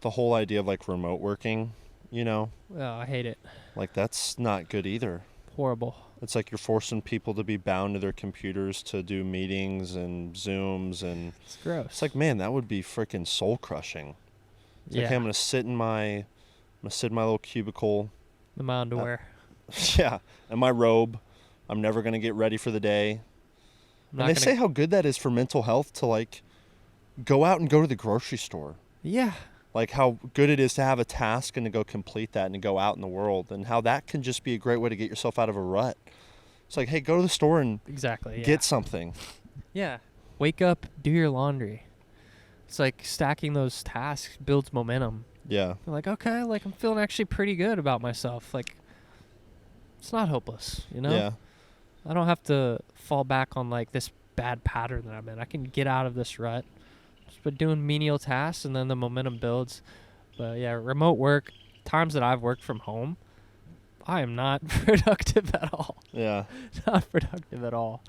the whole idea of, like, remote working, you know? Oh, I hate it. Like, that's not good either. Horrible. It's like you're forcing people to be bound to their computers to do meetings and Zooms, and it's gross. it's like, man, that would be freaking soul crushing. It's like, hey, I'm gonna sit in my little cubicle. In my underwear. Yeah, and my robe. I'm never gonna get ready for the day. And they say how good that is for mental health to, like, go out and go to the grocery store. Yeah. like how good it is to have a task and to go complete that and to go out in the world, and how that can just be a great way to get yourself out of a rut. It's like, hey, go to the store and get something. Yeah. Wake up, do your laundry. It's like stacking those tasks builds momentum. Yeah. You're like, okay, like I'm feeling actually pretty good about myself. Like, it's not hopeless, you know? Yeah. I don't have to fall back on like this bad pattern that I'm in. I can get out of this rut just by doing menial tasks, and then the momentum builds. But yeah, remote work, times that I've worked from home, I am not productive at all. Yeah. Not productive at all.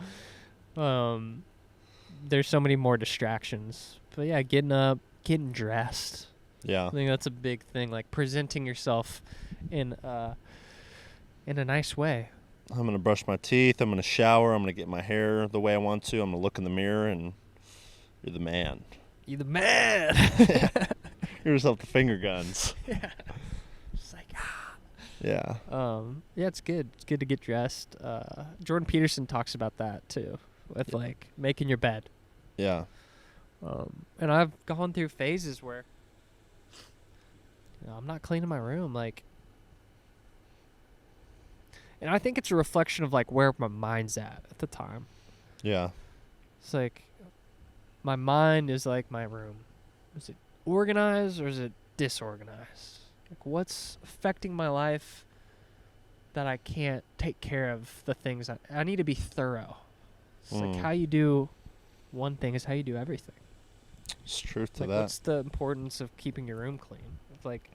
There's so many more distractions. But yeah, getting up, getting dressed. Yeah. I think that's a big thing, like presenting yourself in a nice way. I'm going to brush my teeth. I'm going to shower. I'm going to get my hair the way I want to. I'm going to look in the mirror, and you're the man. You're the man. Yeah. Give yourself the finger guns. Yeah. Just like, Yeah. Yeah, it's good. It's good to get dressed. Jordan Peterson talks about that too, with like making your bed. Yeah. And I've gone through phases where I'm not cleaning my room, like, and I think it's a reflection of like where my mind's at the time. Yeah. It's like my mind is like my room. Is it organized or is it disorganized? Like, what's affecting my life that I can't take care of the things I need to be thorough. It's like how you do one thing is how you do everything. It's truth to like that. What's the importance of keeping your room clean? It's like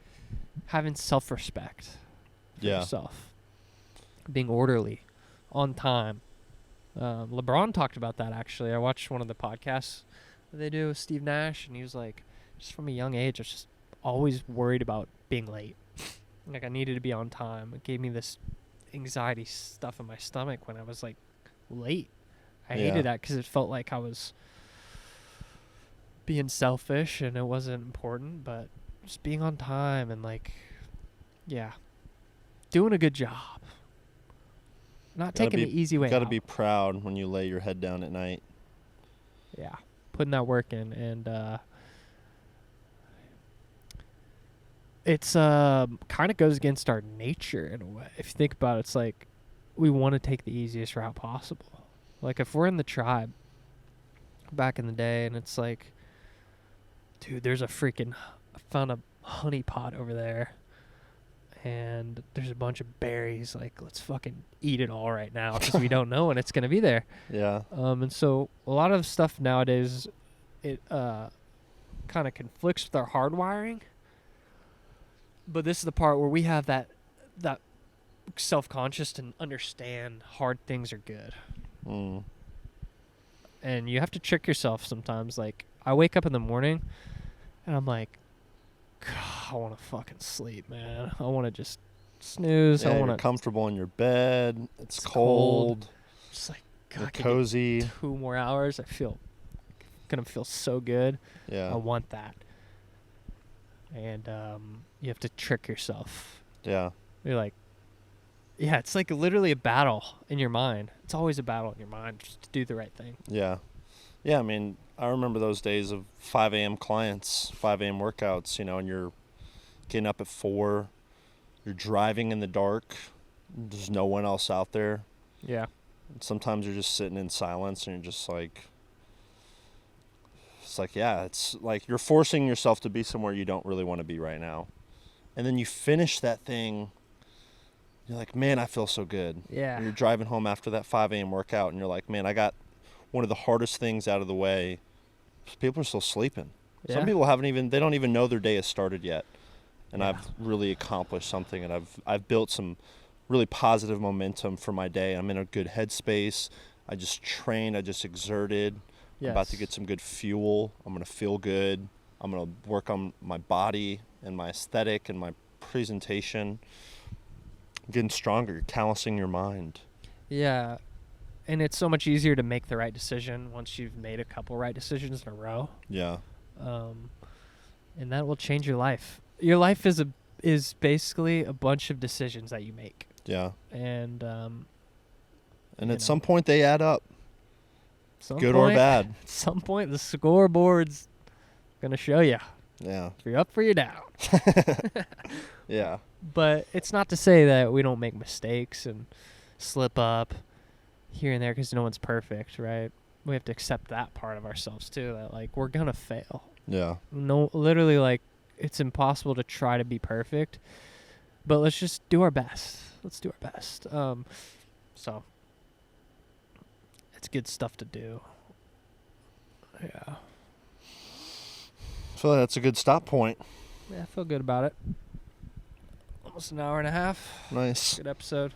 having self-respect for yourself, being orderly, on time. LeBron talked about that, actually. I watched one of the podcasts that they do with Steve Nash, and he was like, just from a young age, I was just always worried about being late. Like, I needed to be on time. It gave me this anxiety stuff in my stomach when I was like late. I hated that because it felt like I was being selfish and it wasn't important, but just being on time and like, doing a good job. Not taking the easy way out. You got to be proud when you lay your head down at night. Yeah, putting that work in. And it's kind of goes against our nature in a way. If you think about it, it's like we want to take the easiest route possible. Like if we're in the tribe back in the day and it's like, dude, there's I found a honey pot over there and there's a bunch of berries. Like, let's fucking eat it all right now because we don't know when it's going to be there. Yeah. And so a lot of stuff nowadays, it kind of conflicts with our hardwiring. But this is the part where we have that self-conscious to understand hard things are good. And you have to trick yourself sometimes. Like, I wake up in the morning and I'm like, God, I want to fucking sleep, man. I want to just snooze. Yeah, I want you're comfortable in your bed. It's cold. Just like, God, cozy. 2 more hours. Gonna feel so good. Yeah. I want that. And you have to trick yourself. Yeah. You're like, it's like literally a battle in your mind. It's always a battle in your mind just to do the right thing. Yeah. Yeah, I mean, I remember those days of 5 a.m. clients, 5 a.m. workouts, and you're getting up at 4. You're driving in the dark. There's no one else out there. Yeah. And sometimes you're just sitting in silence and you're just like, it's like you're forcing yourself to be somewhere you don't really want to be right now. And then you finish that thing. You're like, man, I feel so good. Yeah. And you're driving home after that 5 a.m. workout, and you're like, man, I got one of the hardest things out of the way. People are still sleeping. Yeah. Some people they don't even know their day has started yet. And I've really accomplished something, and I've built some really positive momentum for my day. I'm in a good headspace. I just trained. I just exerted. I'm about to get some good fuel. I'm going to feel good. I'm going to work on my body and my aesthetic and my presentation. Getting stronger. You're callousing your mind. Yeah. And it's so much easier to make the right decision once you've made a couple right decisions in a row. Yeah. And that will change your life. Your life is basically a bunch of decisions that you make. Yeah. And at some point they add up. Good or bad. At some point the scoreboard's going to show you. Yeah. If you're up or you're down. Yeah. But it's not to say that we don't make mistakes and slip up here and there, because no one's perfect, right? We have to accept that part of ourselves too, that like we're gonna fail. Yeah. No, literally, like it's impossible to try to be perfect, but let's just do our best. Let's do our best. So it's good stuff to do. Yeah. So that's a good stop point. Yeah, I feel good about it. Almost an hour and a half. Nice. Good episode.